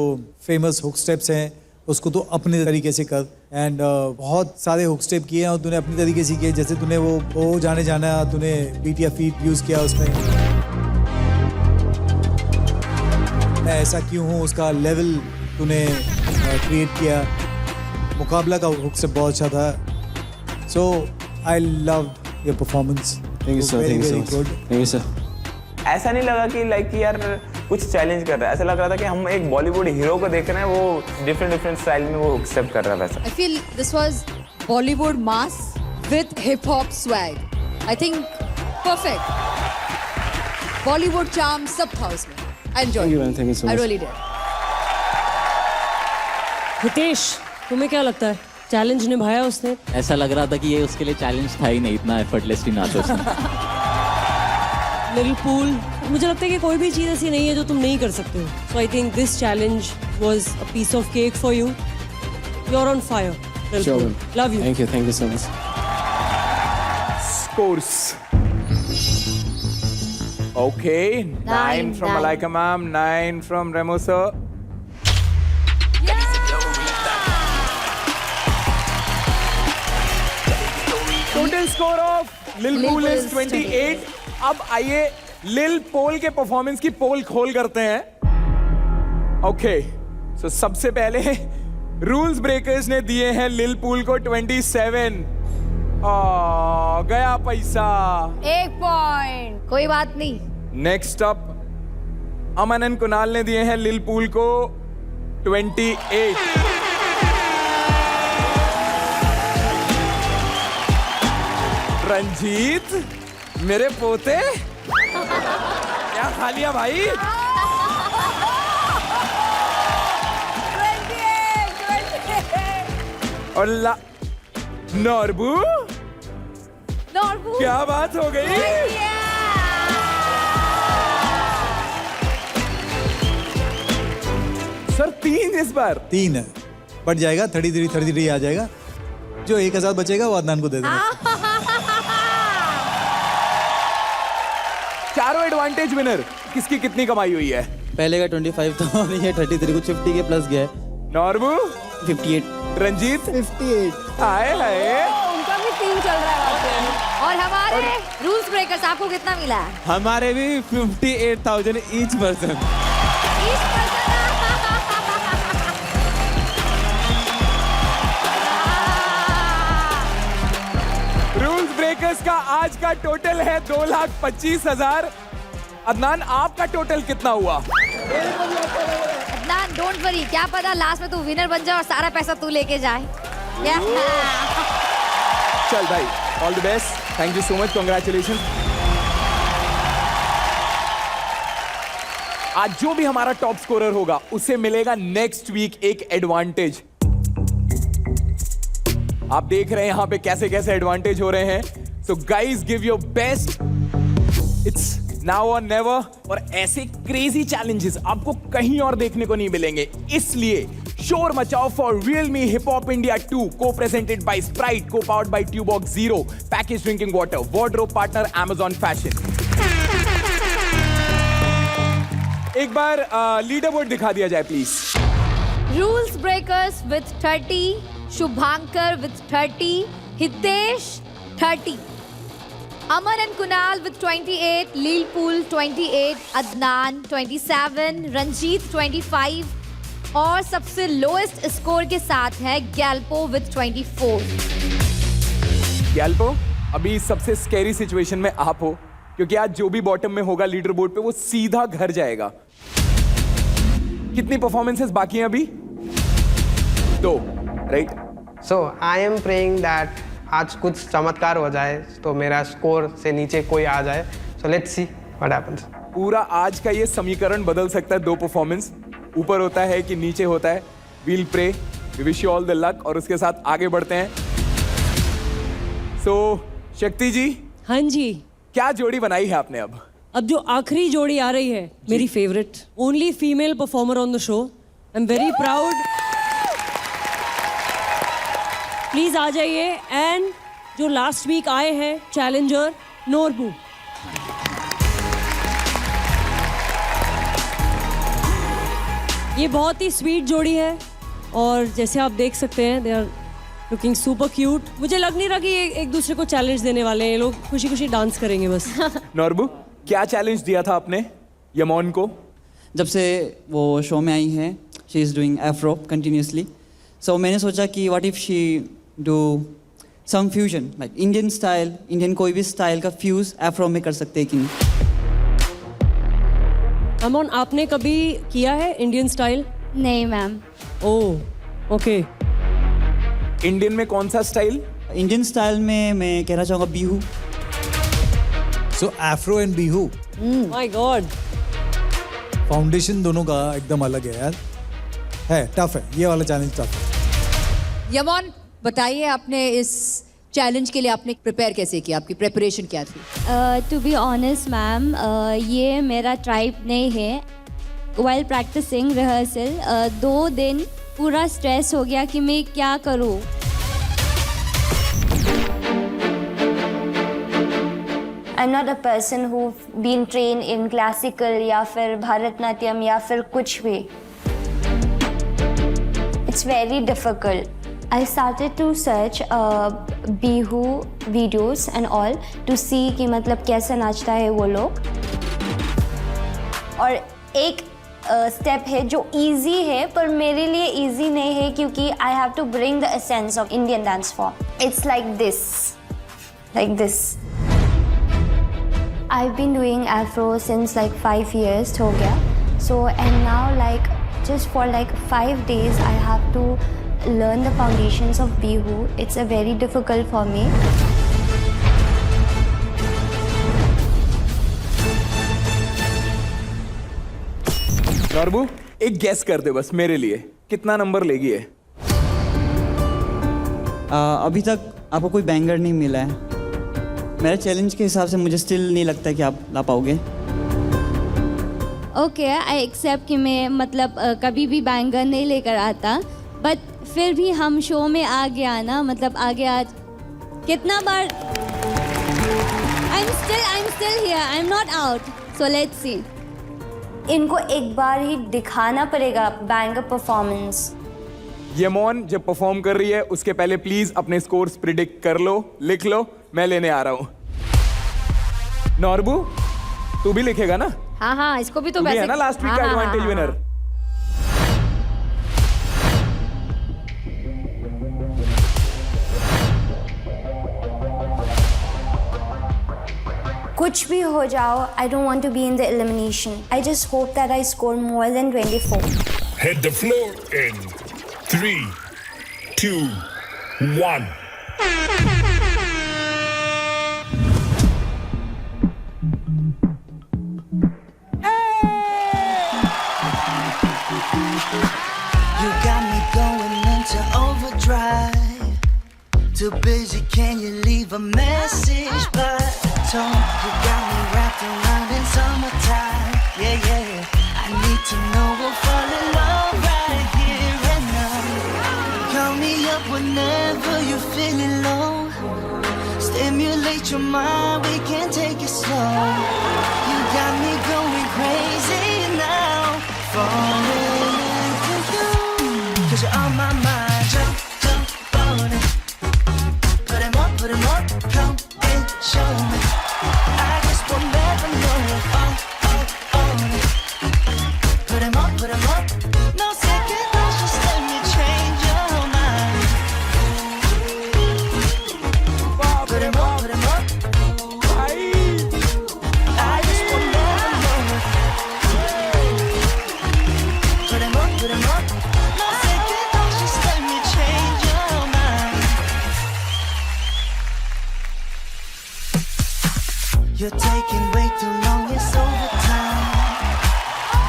फेमस हुक स्टेप्स हैं उसको तो अपने तरीके से कर एंड बहुत सारे हुक स्टेप किए हैं और तूने अपनी तरीके से किए जैसे तूने वो जाने जाना तूने बीट या फीट यूज़ किया उसमें मैं ऐसा क्यों हूँ उसका लेवल तूने क्रिएट किया मुकाबला का हुक स्टेप बहुत अच्छा था so I love your performance thank you sir thank you sir thank you sir ऐसा नहीं लगा कि लाइक यार कुछ चैलेंज कर रहा है ऐसा लग रहा था कि हम एक बॉलीवुड हीरो को देख रहे हैं वो डिफरेंट स्टाइल में वो एक्सेप्ट कर रहा है वैसा I feel this was Bollywood mass with hip hop swag. I think perfect. Bollywood charm सब था उसमें. I enjoyed. Thank you, man. Thank you so much. I really did. Hitesh तुम्हें क्या लगता है चैलेंज निभाया उसने ऐसा लग रहा था कि ये उसके लिए चैलेंज था ही नहीं इतना एफर्टलेसली नाचा उसने लिलपुल मुझे लगता है कि कोई भी चीज़ ऐसी नहीं है जो तुम नहीं कर सकते हो so I think this challenge was a piece of cake for you you are on fire Lilpool love you thank you so much Scores. Okay, 9 from Malaika ma'am, 9 from Remo sir. Total score of Lil Pool is 28. अब आइए लिल पोल के performance की पोल खोल करते हैं okay so सबसे पहले रूल्स ब्रेकर्स ने दिए हैं लिल पूल को 27 गया पैसा 1 पॉइंट कोई बात नहीं next up Aman and Kunal ने दिए हैं लिल पूल को 28। रंजीत मेरे पोते क्या खा लिया भाई? 28। और नॉर्बू नॉर्बू क्या बात हो गई? सर 3 इस बार। 3 है, बढ़ जाएगा, 33 आ जाएगा। जो 1000 बचेगा वो अदनान को दे देना। चारों एडवांटेज विनर। किसकी कितनी कमाई हुई है? पहले का 25 था और ये 33 कुछ 50 के प्लस गया है। नॉर्बू 58। रंजीत 58। हाय हाय। उनका भी 3 चल रहा है वहाँ पे। और हमारे रूल्स ब्रेकर्स आपको कितना मिला है? हमारे भी 58,000 ईच पर्सन। रूल्स ब्रेकर्स का आज का टोटल है 2,25,000। अदनान आपका टोटल कितना हुआ? अदनान डोंट वरी, क्या पता लास्ट में तू विनर बन जाए और सारा पैसा तू लेके जाए। चल भाई, all the best, thank you so much, congratulation. आज जो भी हमारा टॉप स्कोरर होगा उसे मिलेगा नेक्स्ट वीक एक एडवांटेज। आप देख रहे हैं यहां पे कैसे कैसे एडवांटेज हो रहे हैं। So guys give your best, it's now और नेवर। और ऐसे क्रेजी चैलेंजेस आपको कहीं और देखने को नहीं मिलेंगे, इसलिए शोर मचाओ for Realme Hip Hop India 2, co-presented by Sprite, co-powered by Tubox Zero, packaged drinking water, wardrobe partner Amazon Fashion। एक बार लीडर बोर्ड दिखा दिया जाए please. Rules breakers with 30, Shubhankar with 30, Hitesh 30, Aman and Kunal with 28, Lilpul 28, Adnan 27, Ranjit 25 और सबसे लोएस्ट स्कोर के साथ है गैल्पो विथ 24। गैल्पो, अभी सबसे स्कैरी सिचुएशन में आप हो, क्योंकि आज जो भी बॉटम में होगा लीडर बोर्ड पे वो सीधा घर जाएगा। कितनी परफॉर्मेंसेस बाकी हैं अभी? 2, right? So I am praying that आज कुछ चमत्कार हो जाए, तो मेरा स्कोर से नीचे कोई आ जाए। So let's see what happens. पूरा आज का ये समीकरण बदल सकता है। 2 परफॉर्मेंस ऊपर होता है कि नीचे होता है। We'll pray, we wish you all the luck, और उसके साथ आगे बढ़ते हैं। सो शक्ति जी। हाँ जी। क्या जोड़ी बनाई है आपने अब? अब जो आखिरी जोड़ी आ रही है, मेरी favourite, only female performer on the show. I am very proud. Please आ जाइए। एंड जो लास्ट वीक आए हैं चैलेंजर नॉर्बू। ये बहुत ही स्वीट जोड़ी है और जैसे आप देख सकते हैं they are looking super cute. मुझे लग नहीं रहा कि ये एक दूसरे को चैलेंज देने वाले हैं। ये लोग खुशी खुशी डांस करेंगे बस। नॉर्बू, क्या चैलेंज दिया था आपने यमोन को? जब से वो शो में आई हैं, she is doing Afro continuously, so मैंने सोचा कि what if she do some fusion, like Indian style, Indian कोई भी स्टाइल का फ्यूज एफ्रो में कर सकते हैं कि नहीं। अमन, आपने कभी किया है इंडियन स्टाइल? नहीं मैम। Oh okay. इंडियन में कौन सा स्टाइल? इंडियन स्टाइल में मैं कहना चाहूँगा Bihu. So Afro and Bihu. My god. Foundation दोनों का एकदम अलग है यार। है टफ है, ये वाला चैलेंज टफ है। यमोन, बताइए आपने इस चैलेंज के लिए आपने प्रिपेयर कैसे किया? आपकी प्रिपरेशन क्या थी? टू बी ऑनेस्ट मैम, ये मेरा ट्राइब नहीं है। वाइल प्रैक्टिसिंग रिहर्सल 2 दिन पूरा स्ट्रेस हो गया कि मैं क्या करूँ। I am not a person who been train in classical या फिर भरतनाट्यम या फिर कुछ भी। It's very difficult. I started to search Bihu videos and all to see कि मतलब कैसे नाचता है वो लोग। और एक स्टेप है जो easy है पर मेरे लिए easy नहीं है क्योंकि I have to bring the essence of Indian dance form. It's like this. I've been doing Afro since like 5 years हो गया. So and now like Just for like 5 days, I have to learn the foundations of Bihu. It's a very difficult for me. Norbu एक gas कर दे बस मेरे लिए, कितना number लेगी है? अभी तक आपको कोई बैंगर नहीं मिला है। मेरे चैलेंज के हिसाब से मुझे स्टिल नहीं लगता कि आप ला पाओगे। ओके, आई एक्सेप्ट कि मैं मतलब कभी भी बैंगर नहीं लेकर आता, बट फिर भी हम शो में आ गया ना, मतलब आगे आज कितना बार I am still here, I am not out, so let's see. इनको एक बार ही दिखाना पड़ेगा बैंगर परफॉर्मेंस। यमोन जब परफॉर्म कर रही है उसके पहले प्लीज अपने स्कोर्स प्रिडिक्ट कर लो, लिख लो, मैं लेने आ रहा हूं। नॉर्बू तू भी लिखेगा ना? हाँ, इसको भी तो तू भी वैसे है ना लास्ट वीक का एडवांटेज विनर। कुछ भी हो जाओ, I don't want to be in the elimination. I just hope that I score more than 24. Hit the floor in 3, 2, 1. You got me going into overdrive. Too busy, can you leave a message? But don't, you got me wrapped around in summertime. Yeah, yeah, yeah. I need to know we'll fall in love right here and now. Call me up whenever you're feeling low. Stimulate your mind, we can take it slow. You got me going crazy now. Falling into you, 'cause you're on my mind. Jump, jump on it. Put 'em up, come and show me. I just will never know. On it. Put 'em up, no second thoughts, just let me change your mind. Put 'em up, I just will never know. Put 'em up, no second thoughts, just let me change your mind. You're taking way too long, it's overtime.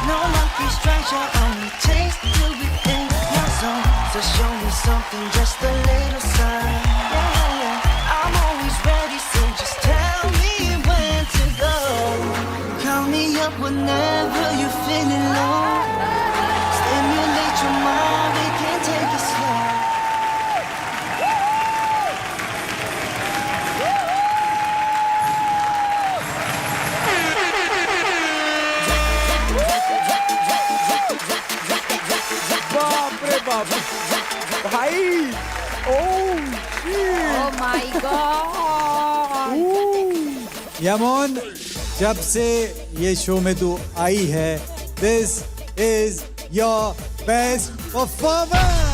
No lucky strikes, your only taste till we in your zone. So show me something, just a little sign. Yeah, yeah, yeah. I'm always ready, so just tell me when to go. Call me up whenever you're feeling low. Stimulate your mind, we can take it slow. बाप रे बाप भाई, Oh my God. यमोन, जब से ये show में तू आई है, this is your best performance.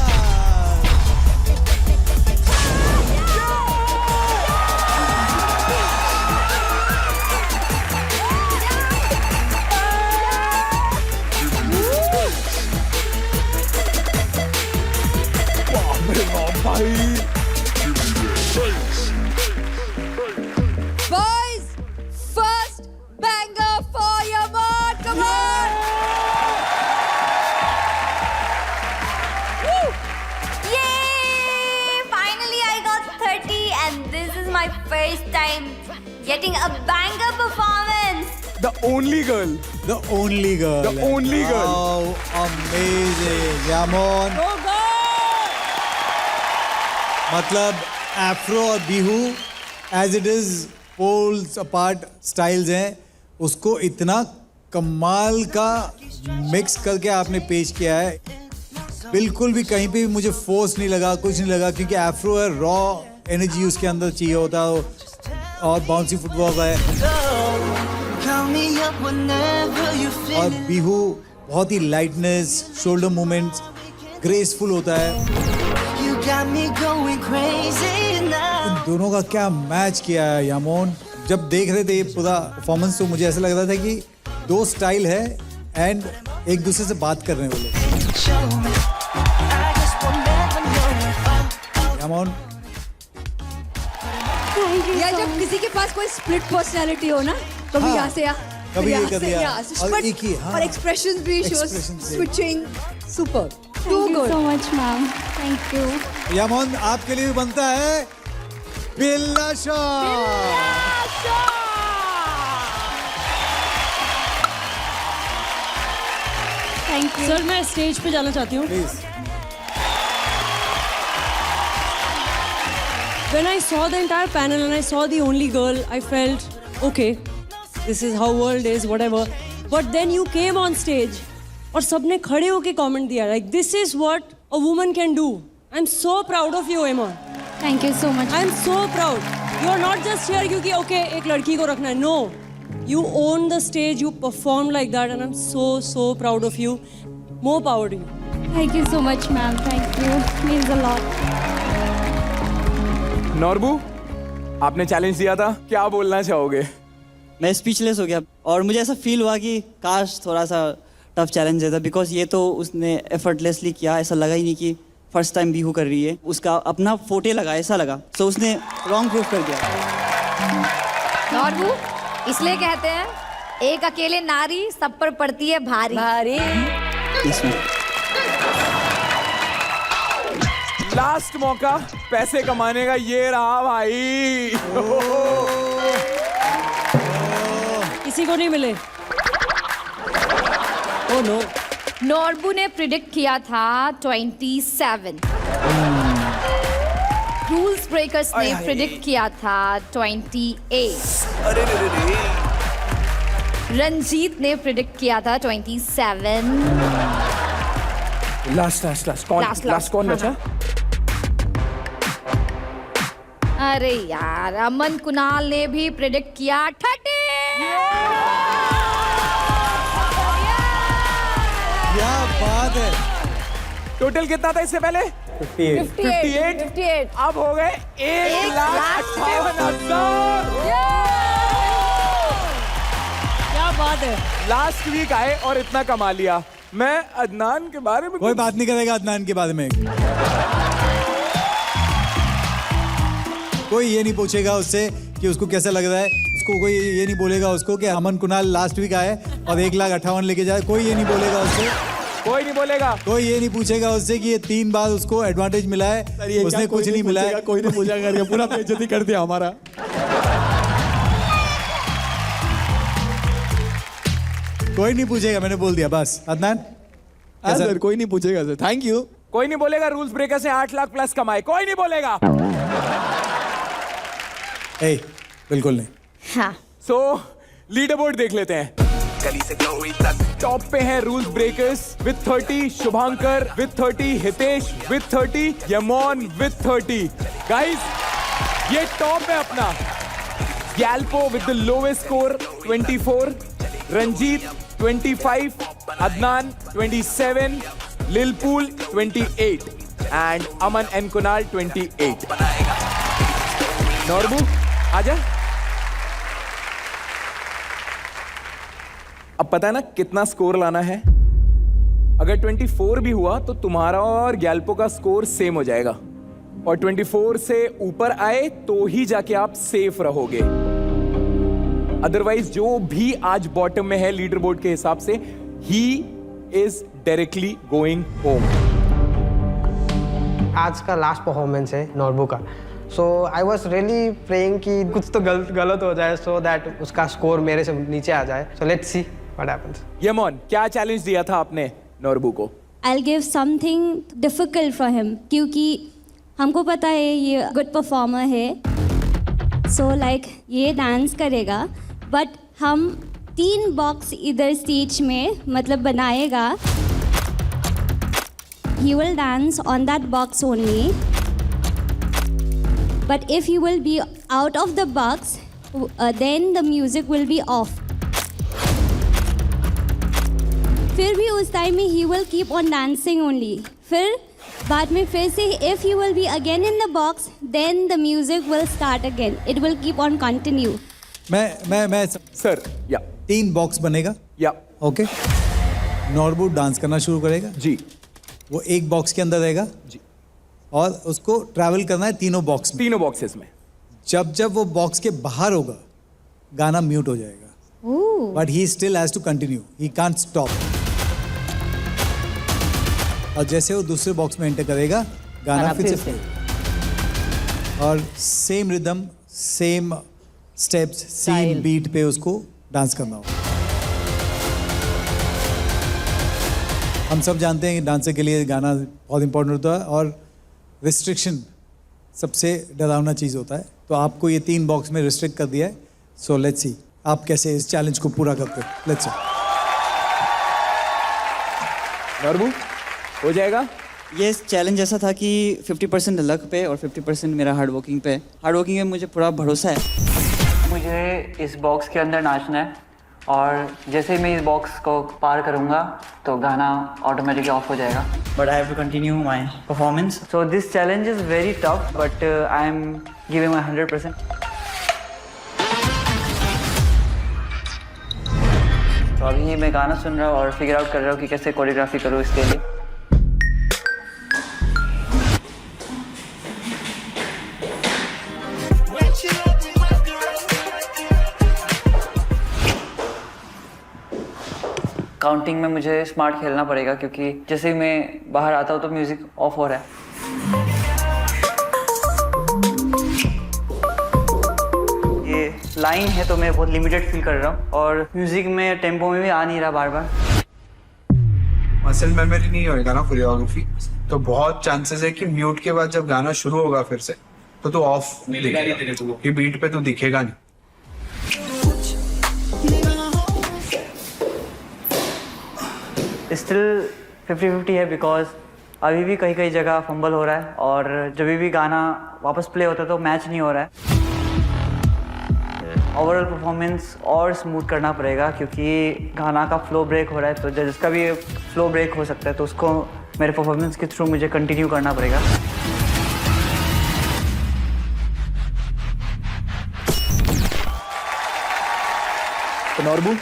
बाप रे बाप भाई। Boys, first banger for Yamon. Come on. Woo. Yay! Finally, I got 30, and this is my first time getting a banger performance. The only girl. The only girl. The only girl. How amazing, Yamon. Oh God! मतलब Afro और Bihu as it is poles apart styles हैं, उसको इतना कमाल का mix करके आपने पेश किया है। बिल्कुल भी कहीं पे भी मुझे फोर्स नहीं लगा, कुछ नहीं लगा, क्योंकि एफ्रो है, रॉ एनर्जी उसके अंदर चाहिए होता है और बाउंसी फुटबॉल है। और बिहू बहुत ही लाइटनेस, शोल्डर मूवमेंट्स, ग्रेसफुल होता है। इन दोनों का क्या मैच किया है यमोन। जब देख रहे थे ये पूरा परफॉर्मेंस तो मुझे ऐसा लग रहा था कि दो स्टाइल है एंड एक दूसरे से बात कर रहे हैं वो लोग। show me. I guess we'll never know. Come on. या जब किसी के पास कोई स्प्लिट पर्सनालिटी हो ना, कभी यहाँ से कभी ये कर दिया और एक ही, हाँ। और एक्सप्रेशंस भी shows switching super too good so much ma'am, thank you. Yamon, आपके लिए भी बनता है बिल्ला शॉट। Thank you sir. मैं स्टेज पे जाना चाहती हूँ please. When I saw the entire panel and I saw the only girl, I felt, okay, this is how world is, whatever. But then you came on stage और सबने खड़े होके comment दिया, like this is what a woman can do. I'm so proud of you, Emma. Thank you so much. I'm so proud. You're not just here क्योंकि okay एक लड़की को रखना है. No, you own the stage, you perform like that, and I'm so proud of you. More power to you. Thank you so much, ma'am. Thank you. Means a lot. Norbu, आपने challenge दिया था, क्या बोलना चाहोगे? मैं स्पीचलेस हो गया और मुझे ऐसा फील हुआ कि काश थोड़ा सा टफ चैलेंज देता, बिकॉज ये तो उसने एफर्टलेसली किया, ऐसा लगा ही नहीं कि फर्स्ट टाइम बिहू कर रही है, उसका अपना फोटे लगा, ऐसा लगा, तो उसने रॉन्ग प्रूफ कर दिया। नॉर्बू, इसलिए कहते हैं एक अकेले नारी सब पर पड़ती है भारी भारी। लास्ट मौका पैसे कमाने का, ये रहा भाई। किसी को नहीं मिले। Oh no. नॉर्बू ने प्रिडिक्ट किया था 27। रूल्स ब्रेकर्स ने प्रिडिक्ट किया था 28। रंजीत ने प्रिडिक्ट किया था 27। लास्ट कौन बचा? अरे यार, अमन कुणाल ने भी प्रेडिक्ट किया 30। क्या बात है। टोटल कितना था इससे पहले? 58। अब हो गए 1,58,000। क्या बात है। लास्ट वीक आए और इतना कमा लिया। मैं अदनान के बारे में कोई बात नहीं करेगा अदनान के बारे में। कोई ये नहीं पूछेगा उससे कि उसको कैसा लग रहा है, उसको कोई ये नहीं बोलेगा उसको कि अमन कुणाल लास्ट वीक आए और 1,58,000 लेके जाए, कोई ये नहीं बोलेगा उससे। कोई नहीं बोलेगा। कोई ये नहीं पूछेगा उससे कि ये 3 बार उसको एडवांटेज मिला है, उसने कुछ नहीं मिला है। कोई नहीं पूछेगा, पूरा बेइज्जती कर दिया हमारा। कोई नहीं पूछेगा, मैंने बोल दिया बस। अदनान सर, कोई नहीं पूछेगा सर, थैंक यू। कोई नहीं बोलेगा रूल्स ब्रेकर से 8 लाख प्लस कमाए, कोई नहीं बोलेगा। बिल्कुल नहीं। हाँ। सो लीडर बोर्ड देख लेते हैं। गली से ग्लोरी तक टॉप पे है Rules breakers with 30, Shubhankar with 30, Hitesh with 30, Yamon with 30। Guys, ये टॉप है अपना। Galpo with the lowest score 24, Ranjit 25, Adnan 27, Lilpool 28 and Aman and Kunal 28। Norbu आजा। अब पता है ना कितना स्कोर लाना है। अगर 24 भी हुआ तो तुम्हारा और गैल्पो का स्कोर सेम हो जाएगा, और 24 से ऊपर आए तो ही जाके आप सेफ रहोगे। अदरवाइज जो भी आज बॉटम में है लीडर बोर्ड के हिसाब से, he is directly going home. आज का लास्ट परफॉर्मेंस है नॉर्बू का, सो आई वॉज रियली प्रेइंग कि कुछ तो गलत हो जाए, सो दैट उसका स्कोर मेरे से नीचे आ जाए। So let's see what happens. Yamon, क्या चैलेंज दिया था आपने नॉर्बू को? I'll give something difficult for him, क्योंकि हमको पता है ये गुड परफॉर्मर है, सो लाइक ये डांस करेगा, बट हम 3 बॉक्स इधर स्टेज में मतलब बनाएगा। He will dance on that box only. But if he will be out of the box, then the music will be off. फिर भी उस टाइम में he will keep on dancing only. फिर बाद में फिर से if he will be again in the box, then the music will start again. It will keep on continue. मैं सर, या 3 बॉक्स बनेगा, या ओके। नॉर्बू डांस करना शुरू करेगा जी, वो एक बॉक्स के अंदर रहेगा जी, और उसको ट्रैवल करना है तीनों बॉक्स में। तीनों बॉक्सेस में। जब जब वो बॉक्स के बाहर होगा गाना म्यूट हो जाएगा, but he still has to continue, he can't stop. और जैसे वो दूसरे बॉक्स में एंटर करेगा गाना फिर से play। और same rhythm, same steps, same beat पे उसको डांस करना होगा। हम सब जानते हैं कि डांसर के लिए गाना बहुत इंपॉर्टेंट होता है और रिस्ट्रिक्शन सबसे डरावना चीज़ होता है। तो आपको ये 3 बॉक्स में रिस्ट्रिक्ट कर दिया है। सो लेट्स सी आप कैसे इस चैलेंज को पूरा करते हो। Let's see. नॉर्बू हो जाएगा? ये चैलेंज ऐसा था कि 50% लक पे और 50% मेरा हार्ड वर्किंग पे। हार्ड वर्किंग में मुझे पूरा भरोसा है। मुझे इस बॉक्स के अंदर नाचना है और जैसे ही मैं इस बॉक्स को पार करूँगा तो गाना ऑटोमेटिकली ऑफ हो जाएगा। But I have to continue my performance. So this challenge is very tough but I am giving my 100%। तो अभी मैं गाना सुन रहा हूँ और फिगर आउट कर रहा हूँ कि कैसे कोरियोग्राफी करूँ इसके लिए। काउंटिंग में मुझे स्मार्ट खेलना पड़ेगा क्योंकि जैसे ही मैं बाहर आता हूँ तो म्यूजिक ऑफ हो रहा है। ये लाइन है तो मैं बहुत लिमिटेड फील कर रहा हूँ और म्यूजिक में टेम्पो में भी आ नहीं रहा बार बार। मसल मेमोरी नहीं होएगा ना कोरियोग्राफी, तो बहुत चांसेस है कि म्यूट के बाद जब गाना शुरू होगा फिर से तो ऑफ दिखेगा, कि बीट पे तो दिखेगा नहीं। स्टिल 50-50 है बिकॉज अभी भी कहीं कहीं जगह फंबल हो रहा है और जब भी गाना वापस प्ले होता है तो मैच नहीं हो रहा है। ओवरऑल परफॉर्मेंस और स्मूथ करना पड़ेगा क्योंकि गाना का फ्लो ब्रेक हो रहा है, तो जिसका भी फ्लो ब्रेक हो सकता है तो उसको मेरे परफॉर्मेंस के थ्रू मुझे कंटिन्यू करना पड़ेगा। तो Norbu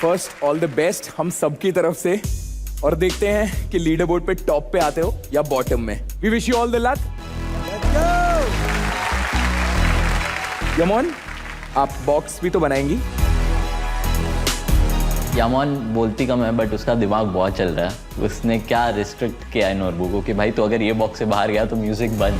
first all the best हम सबकी तरफ से, और देखते हैं कि लीडर बोर्ड पे टॉप पे आते हो या बॉटम में। We wish you all the luck. Yamon आप बॉक्स भी तो बनाएंगी। यामोन बोलती कम है बट उसका दिमाग बहुत चल रहा है। उसने क्या रिस्ट्रिक्ट किया है नॉर्बू को कि भाई तो अगर ये बॉक्स से बाहर गया तो म्यूजिक बंद।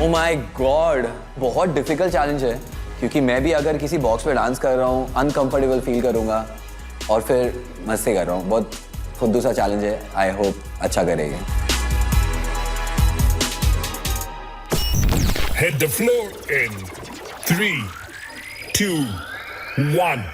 ओ माय गॉड, बहुत डिफिकल्ट चैलेंज है क्योंकि मैं भी अगर किसी बॉक्स पे डांस कर रहा हूँ अनकंफर्टेबल फील करूँगा और फिर मस्ती कर रहा हूँ। बहुत खुद सा चैलेंज है। आई होप अच्छा करेंगे। Hit the floor in 3, 2, 1.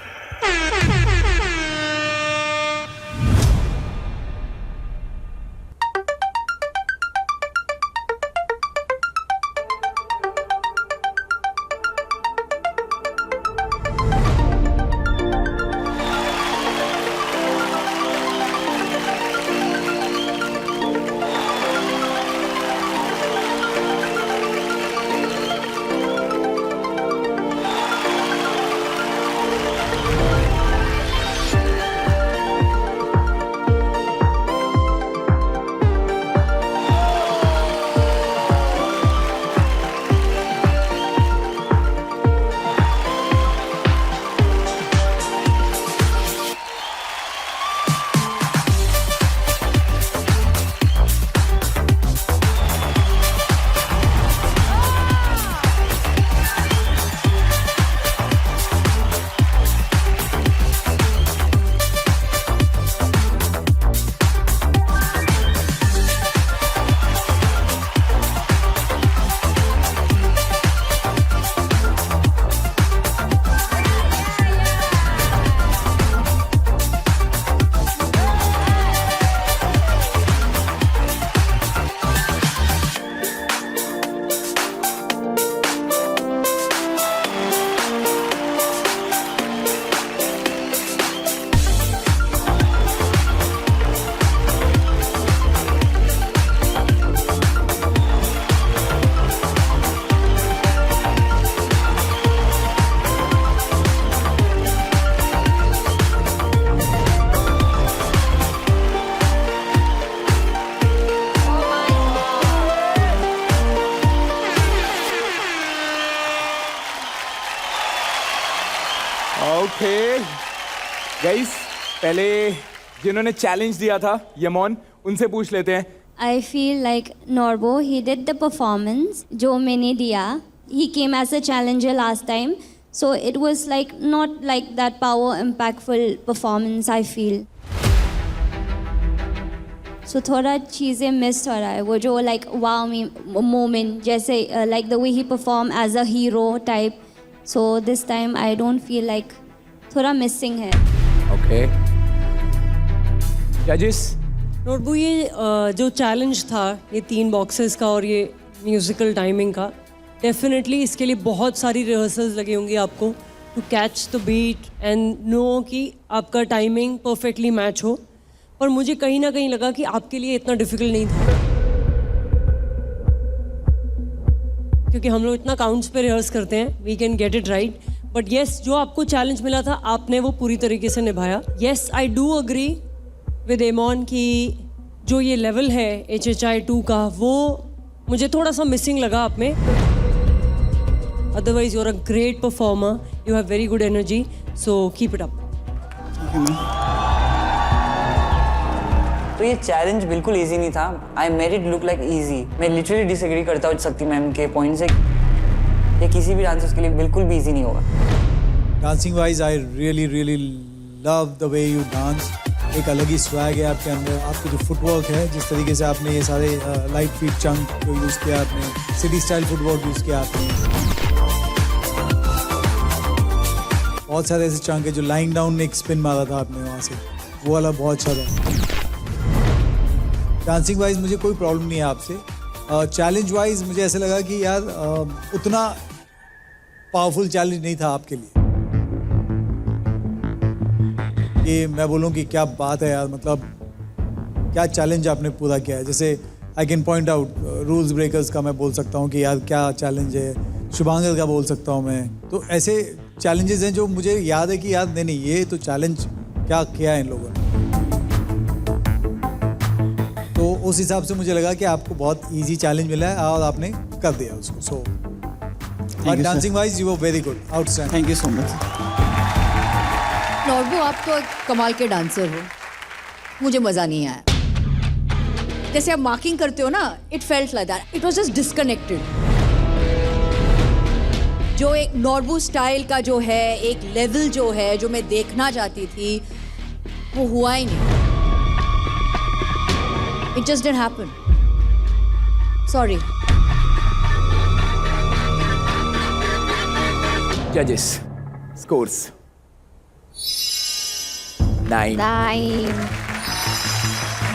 पहले जिन्होंने चैलेंज दिया था यमोन, उनसे पूछ लेते हैं. I feel like Norbo, he did the performance जो मैंने दिया. He came as a challenger last time, so it was like not like that power impactful performance I feel. So थोड़ा चीज़ें मिस हो रहा है, वो जो like wow me moment, जैसे like the way he performed as a hero type. So this time I don't feel like थोड़ा missing है. Okay. Judges. नोटबू, ये जो चैलेंज था ये 3 बॉक्सेस का और ये म्यूजिकल टाइमिंग का, डेफिनेटली इसके लिए बहुत सारी रिहर्सल्स लगी होंगी आपको to catch the beat and know कि आपका टाइमिंग परफेक्टली मैच हो. पर मुझे कहीं ना कहीं लगा कि आपके लिए इतना डिफिकल्ट नहीं था, क्योंकि हम लोग इतना काउंट्स पे रिहर्स करते हैं, we can get it right. But yes, जो आपको चैलेंज मिला था आपने वो पूरी तरीके से निभाया. Yes, I do agree with Yamon कि जो ये लेवल है HHI 2 का, वो मुझे थोड़ा सा मिसिंग लगा आप में. Otherwise you are a great performer, you have very good energy, so keep it up. तो ये चैलेंज बिल्कुल इजी नहीं था. I made it look like easy. मैं लिटरली डिसएग्री करता हूँ शक्ति मैम के पॉइंट से. ये किसी भी डांसर्स के लिए बिल्कुल भी इजी नहीं होगा. Dancing wise I really love the way you dance. एक अलग ही स्वैग है आपके अंदर. आपकी जो फुटवर्क है, जिस तरीके से आपने ये सारे लाइट फीट चंक को यूज़ किया, आपने सिटी स्टाइल फुटवर्क यूज़ किया, आपने बहुत सारे ऐसे चंक है जो लाइन डाउन में एक स्पिन मारा था आपने वहाँ से, वो वाला बहुत अच्छा था. डांसिंग वाइज मुझे कोई प्रॉब्लम नहीं है आपसे. चैलेंज वाइज मुझे ऐसा लगा कि यार उतना पावरफुल चैलेंज नहीं था आपके लिए कि मैं बोलूं कि क्या बात है यार, मतलब क्या चैलेंज आपने पूरा किया है. जैसे I can point out rules breakers का मैं बोल सकता हूं कि यार क्या चैलेंज है. शुभांकर का बोल सकता हूं मैं. तो ऐसे चैलेंजेस हैं जो मुझे याद है कि यार नहीं ये तो चैलेंज क्या किया है इन लोगों ने. तो उस हिसाब से मुझे लगा कि आपको बहुत ईजी चैलेंज मिला है और आपने कर दिया उसको. So but dancing wise you were very good, outstanding. Thank you so much. Norbu, आप तो एक कमाल के डांसर हो, मुझे मज़ा नहीं आया. जैसे आप मार्किंग करते हो ना, it felt like that, it was just disconnected. जो एक नॉर्बू स्टाइल का जो है एक लेवल जो है जो मैं देखना चाहती थी, वो हुआ ही नहीं. It just didn't happen. Sorry. Judges. Scores. 9.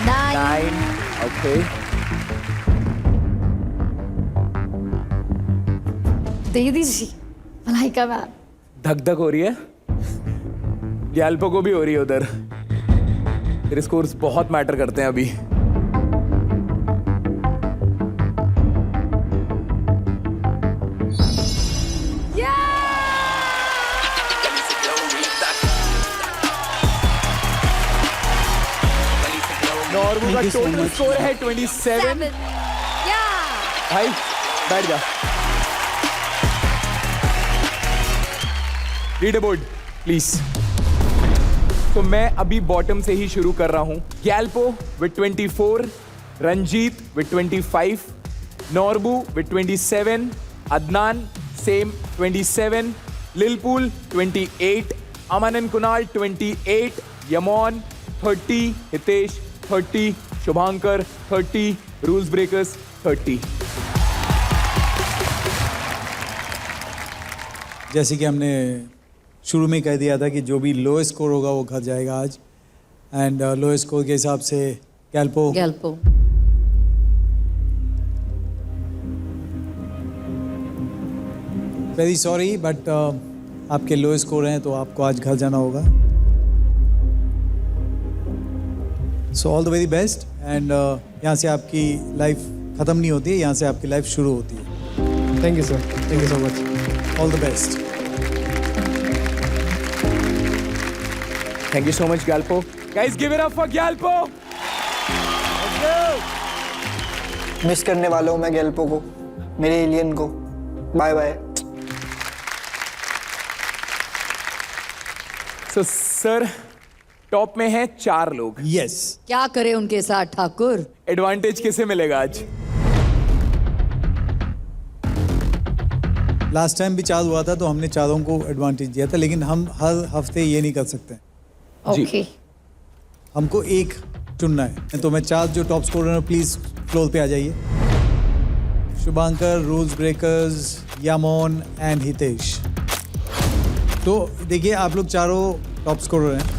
9. Okay. दे दीजिए मलाइका मैम. धक धक हो रही है, ग्याल्पो को भी हो रही है उधर. तेरे स्कोर्स बहुत मैटर करते हैं अभी. नॉर्बू का टोटल स्कोर है 27. भाई बैठ जा. Leader board please. तो मैं अभी बॉटम से ही शुरू कर रहा हूं. Gyalpo with 24, Ranjit with 25, Norbu with 27, Adnan same 27, Lilpul 28, Aman and Kunal 28, Yamon 30, Hitesh 30, Shubhankar 30, rules breakers 30. जैसे कि हमने शुरू में कह दिया था कि जो भी लोएस्ट स्कोर होगा वो घर जाएगा आज. एंड लोएस्ट स्कोर के हिसाब से ग्याल्पो. वेरी सॉरी बट आपके लोएस्ट स्कोर हैं तो आपको आज घर जाना होगा. So all the very best. And यहाँ से आपकी लाइफ ख़त्म नहीं होती है, यहाँ से आपकी लाइफ शुरू होती है. Thank you sir. Thank you so much. All the best. Thank you so much, Gyalpo. Guys, give it up for Gyalpo. Miss करने वाला हूँ मैं गैल्पो को, मेरे एलियन को. Bye bye. So, sir, top में हैं 4 लोग। यस। क्या करे उनके साथ ठाकुर? एडवांटेज किसे मिलेगा आज? लास्ट टाइम भी 4 हुआ था तो हमने चारों को एडवांटेज दिया था, लेकिन हम हर हफ्ते ये नहीं कर सकते। ओके। हमको एक चुनना है, तो मैं 4 जो टॉप स्कोरर हैं प्लीज फ्लोर पे आ जाइए। Shubhankar, Rules Breakers, Yamon and Hitesh. तो देखिए आप लोग चारों टॉप स्कोरर हैं।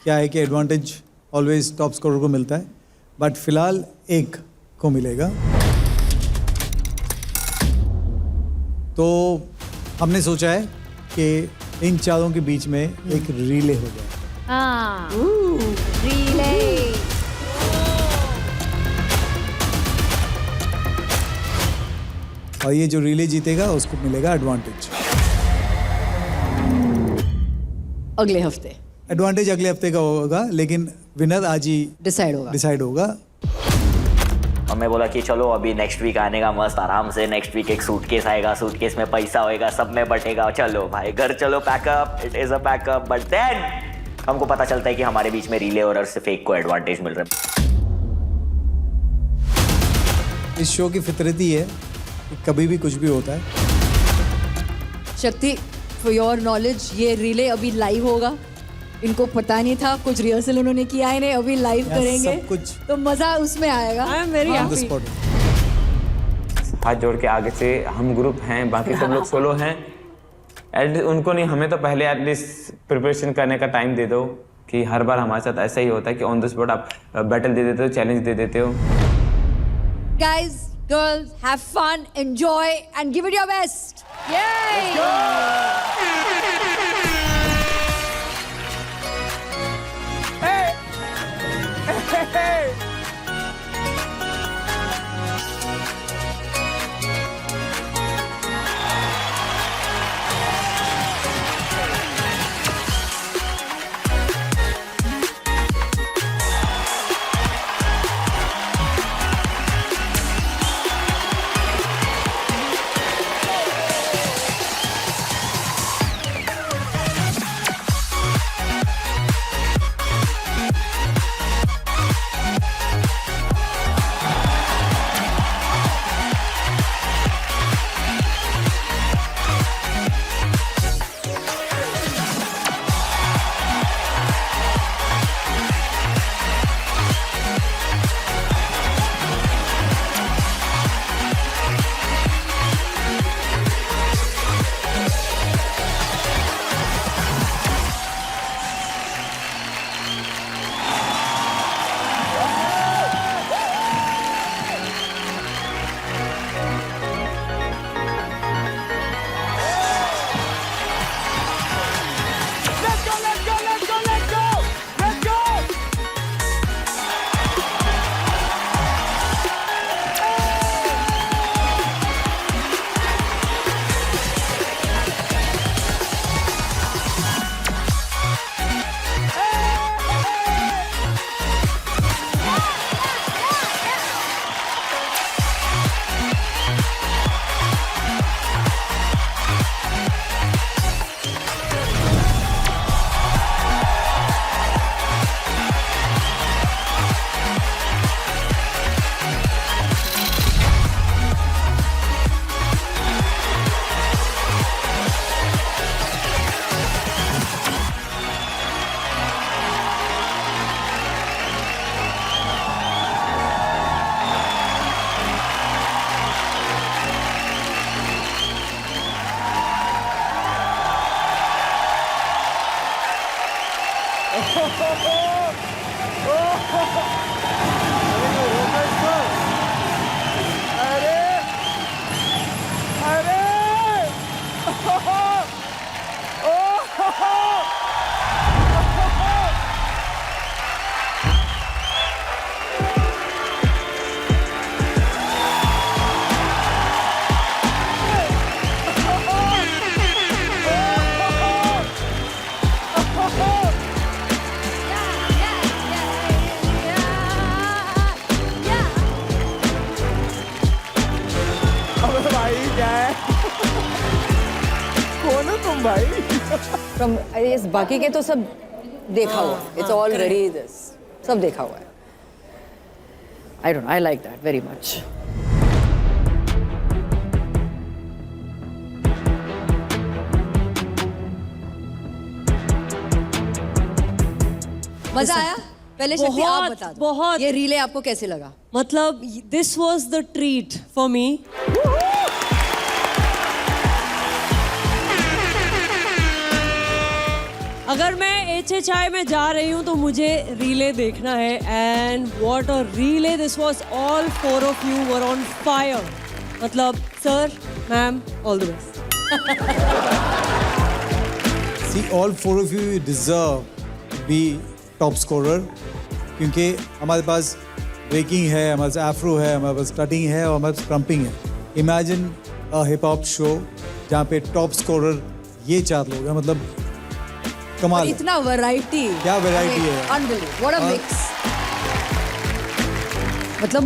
क्या है कि एडवांटेज ऑलवेज टॉप स्कोरर को मिलता है, बट फिलहाल एक को मिलेगा। तो हमने सोचा है कि इन चारों के बीच में एक रिले हो जाए। हाँ, रिले। और ये जो रिले जीतेगा उसको मिलेगा एडवांटेज। अगले हफ्ते एडवांटेज अगले हफ्ते का होगा, लेकिन विनर आज ही डिसाइड होगा। और मैं बोला कि चलो अभी नेक्स्ट वीक आने का मस्त आराम से, नेक्स्ट वीक एक सूटकेस आएगा, सूटकेस में पैसा होएगा, सब में बटेगा, चलो भाई घर चलो, pack up, it is a pack up. But then हमको पता चलता है कि हमारे बीच में रिले और सिर्फ एक को एडवांटेज मिल रहा है। इस शो की फितरत ही है कि कभी भी कुछ भी होता है। शक्ति, फॉर योर नॉलेज, ये रिले अभी लाइव होगा। इनको पता नहीं था, कुछ रिहर्सल उन्होंने किया है, अभी लाइव करेंगे, सब कुछ तो मजा उसमें आएगा। आई एम वेरी हैप्पी। हाथ जोड़ के आगे से हम ग्रुप हैं, बाकी सब लोग सोलो हैं। उनको नहीं, हमें तो पहले एटलीस्ट प्रिपरेशन करने का टाइम दे दो, कि हर बार हमारे साथ ऐसा ही होता है कि ऑन द स्पॉट आप बैटल दे देते हो, चैलेंज दे देते हो। Guys, girls, have fun, enjoy, and give it your best. Yay! From इस बाकी के तो सब देखा हुआ, इट्स ऑल वेरी दिस, सब देखा हुआ है. I don't, I like that very much. मजा आया? पहले शक्ति आप बता दो, बहुत. ये रीले आपको कैसे लगा? मतलब this was the treat for me. अगर मैं HHI में जा रही हूँ तो मुझे रीले देखना है. And what a relay this was. All 4 of you were on fire. मतलब sir, ma'am, all the best. See, all 4 of you deserve to be top scorer क्योंकि हमारे पास ब्रेकिंग है, हमारे पास एफ्रो है, हमारे पास कटिंग है और हमारे पास क्रम्पिंग है. Imagine a hip hop show जहाँ पे टॉप स्कोरर ये 4 लोग हैं. मतलब कमाल है. इतना वैरायटी, क्या वैरायटी है, अनबिलीवेबल, व्हाट अ मिक्स. मतलब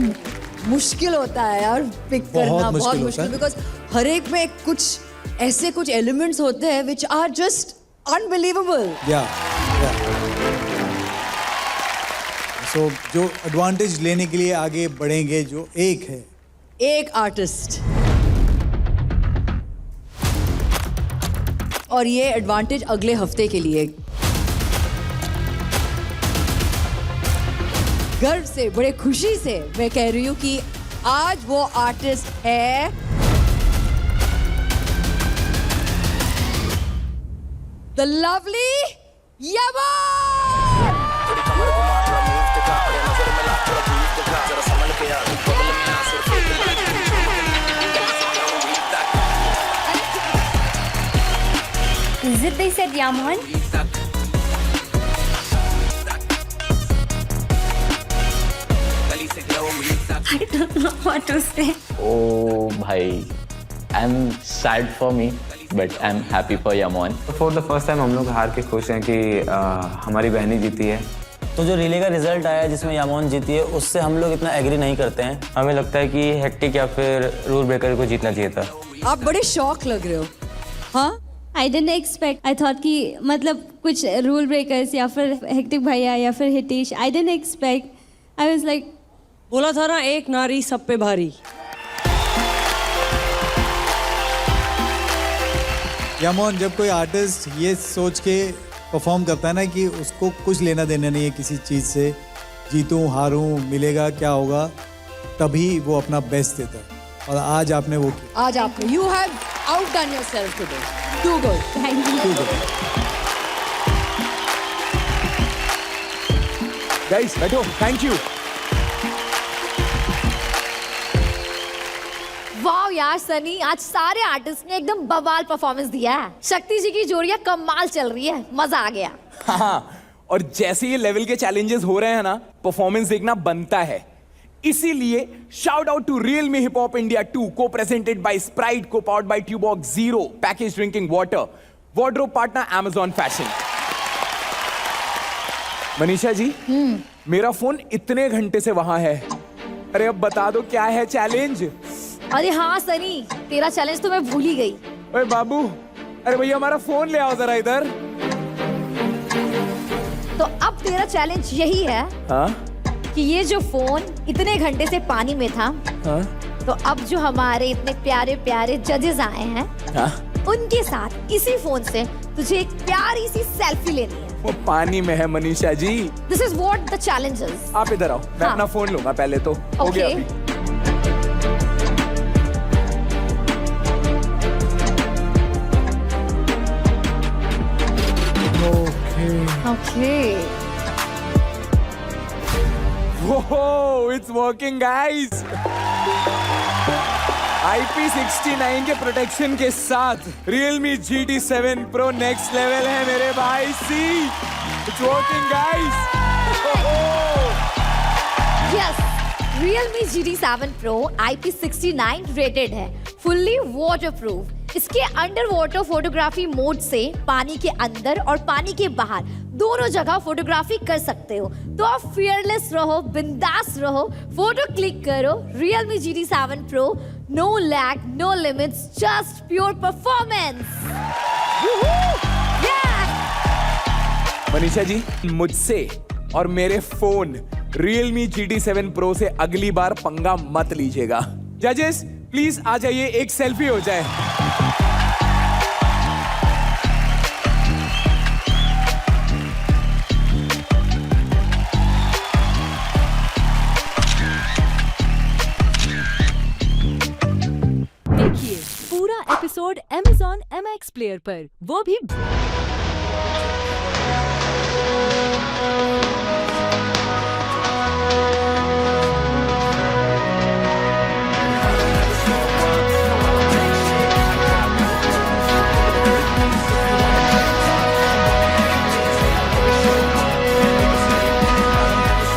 मुश्किल होता है यार पिक करना, बहुत मुश्किल, बिकॉज हर एक में कुछ ऐसे कुछ एलिमेंट्स होते हैं विच आर जस्ट अनबिलीवेबल. सो जो एडवांटेज लेने के लिए आगे बढ़ेंगे जो एक है, एक आर्टिस्ट, और ये एडवांटेज अगले हफ्ते के लिए. गर्व से, बड़े खुशी से मैं कह रही हूँ कि आज वो आर्टिस्ट है the lovely Yemen. Is it they said Yaman? I don't know what to say. Oh भाई, I'm sad for me, but I'm happy for Yaman. For the first time हम लोग हार के खुश हैं कि हमारी बहनी जीती है. तो जो रिले का रिजल्ट आया जिसमें यामोन जीती है उससे हम लोग इतना एग्री नहीं करते हैं. हमें लगता है कि हेक्टिक या फिर रूल ब्रेकर को जीतना चाहिए था. आप बड़े शॉक लग रहे हो. हाँ, I didn't expect. I thought कि मतलब कुछ रूल ब्रेकर्स या फिर हेक्टिक भैया या फिर Hitesh. I didn't expect. I was like, बोला था ना, एक नारी सब पे भारी. यामोन, जब कोई आर्टिस्ट ये सोच के परफॉर्म करता है ना कि उसको कुछ लेना देना नहीं है किसी चीज़ से, जीतूं हारूं मिलेगा क्या होगा, तभी वो अपना बेस्ट देता है. और आज आपने वो किया. आज आपने, you have outdone yourself today. Too good. thank you. Too good. Guys बैठो. Thank you. वाह यार सनी, आज सारे आर्टिस्ट ने एकदम बवाल परफॉर्मेंस दिया है. शक्ति जी की जोड़ियां कमाल चल रही है, मजा आ गया. हाँ, और जैसे ये लेवल के चैलेंजेस हो रहे हैं ना, परफॉर्मेंस देखना बनता है. इसीलिए shout out to Realme hip hop India 2, co presented by Sprite, co powered by ट्यूबॉक्स zero, package drinking water, wardrobe partner Amazon fashion. Manisha ji, मेरा फोन इतने घंटे से वहां है. अरे अब बता दो क्या है चैलेंज? अरे हाँ सनी, तेरा चैलेंज तो मैं भूल ही गई. ओए बाबू, अरे भैया हमारा फोन ले आओ जरा इधर. तो अब तेरा चैलेंज यही है कि ये जो फोन इतने घंटे से पानी में था, तो अब जो हमारे इतने प्यारे प्यारे जजेस आए हैं, उनके साथ इसी फोन से तुझे एक प्यारी सी सेल्फी लेनी है. वो पानी में है Manisha ji. This is what the challenge is. आप इधर आओ, मैं अपना फोन लूंगा पहले तो. हो गया अभी. Okay. Whoa, it's working guys. IP69 के प्रोटेक्शन के साथ Realme GT7 Pro next level है मेरे भाई. See, it's working guys. Yes, Realme GT7 Pro IP69 rated है, फुल्ली वाटरप्रूफ. इसके अंडर वाटर फोटोग्राफी मोड से पानी के अंदर और पानी के बाहर दोनों जगह फोटोग्राफी कर सकते हो. तो आप फियरलेस रहो, बिंदास रहो, फोटो क्लिक करो. Realme GT7 Pro, no lag, no limits, just pure performance. Yeah! Manisha ji, मुझसे और मेरे फोन Realme GT7 Pro से अगली बार पंगा मत लीजिएगा। जजेस प्लीज आ जाइए, एक सेल्फी हो जाए। देखिए पूरा एपिसोड Amazon MX प्लेयर पर, वो भी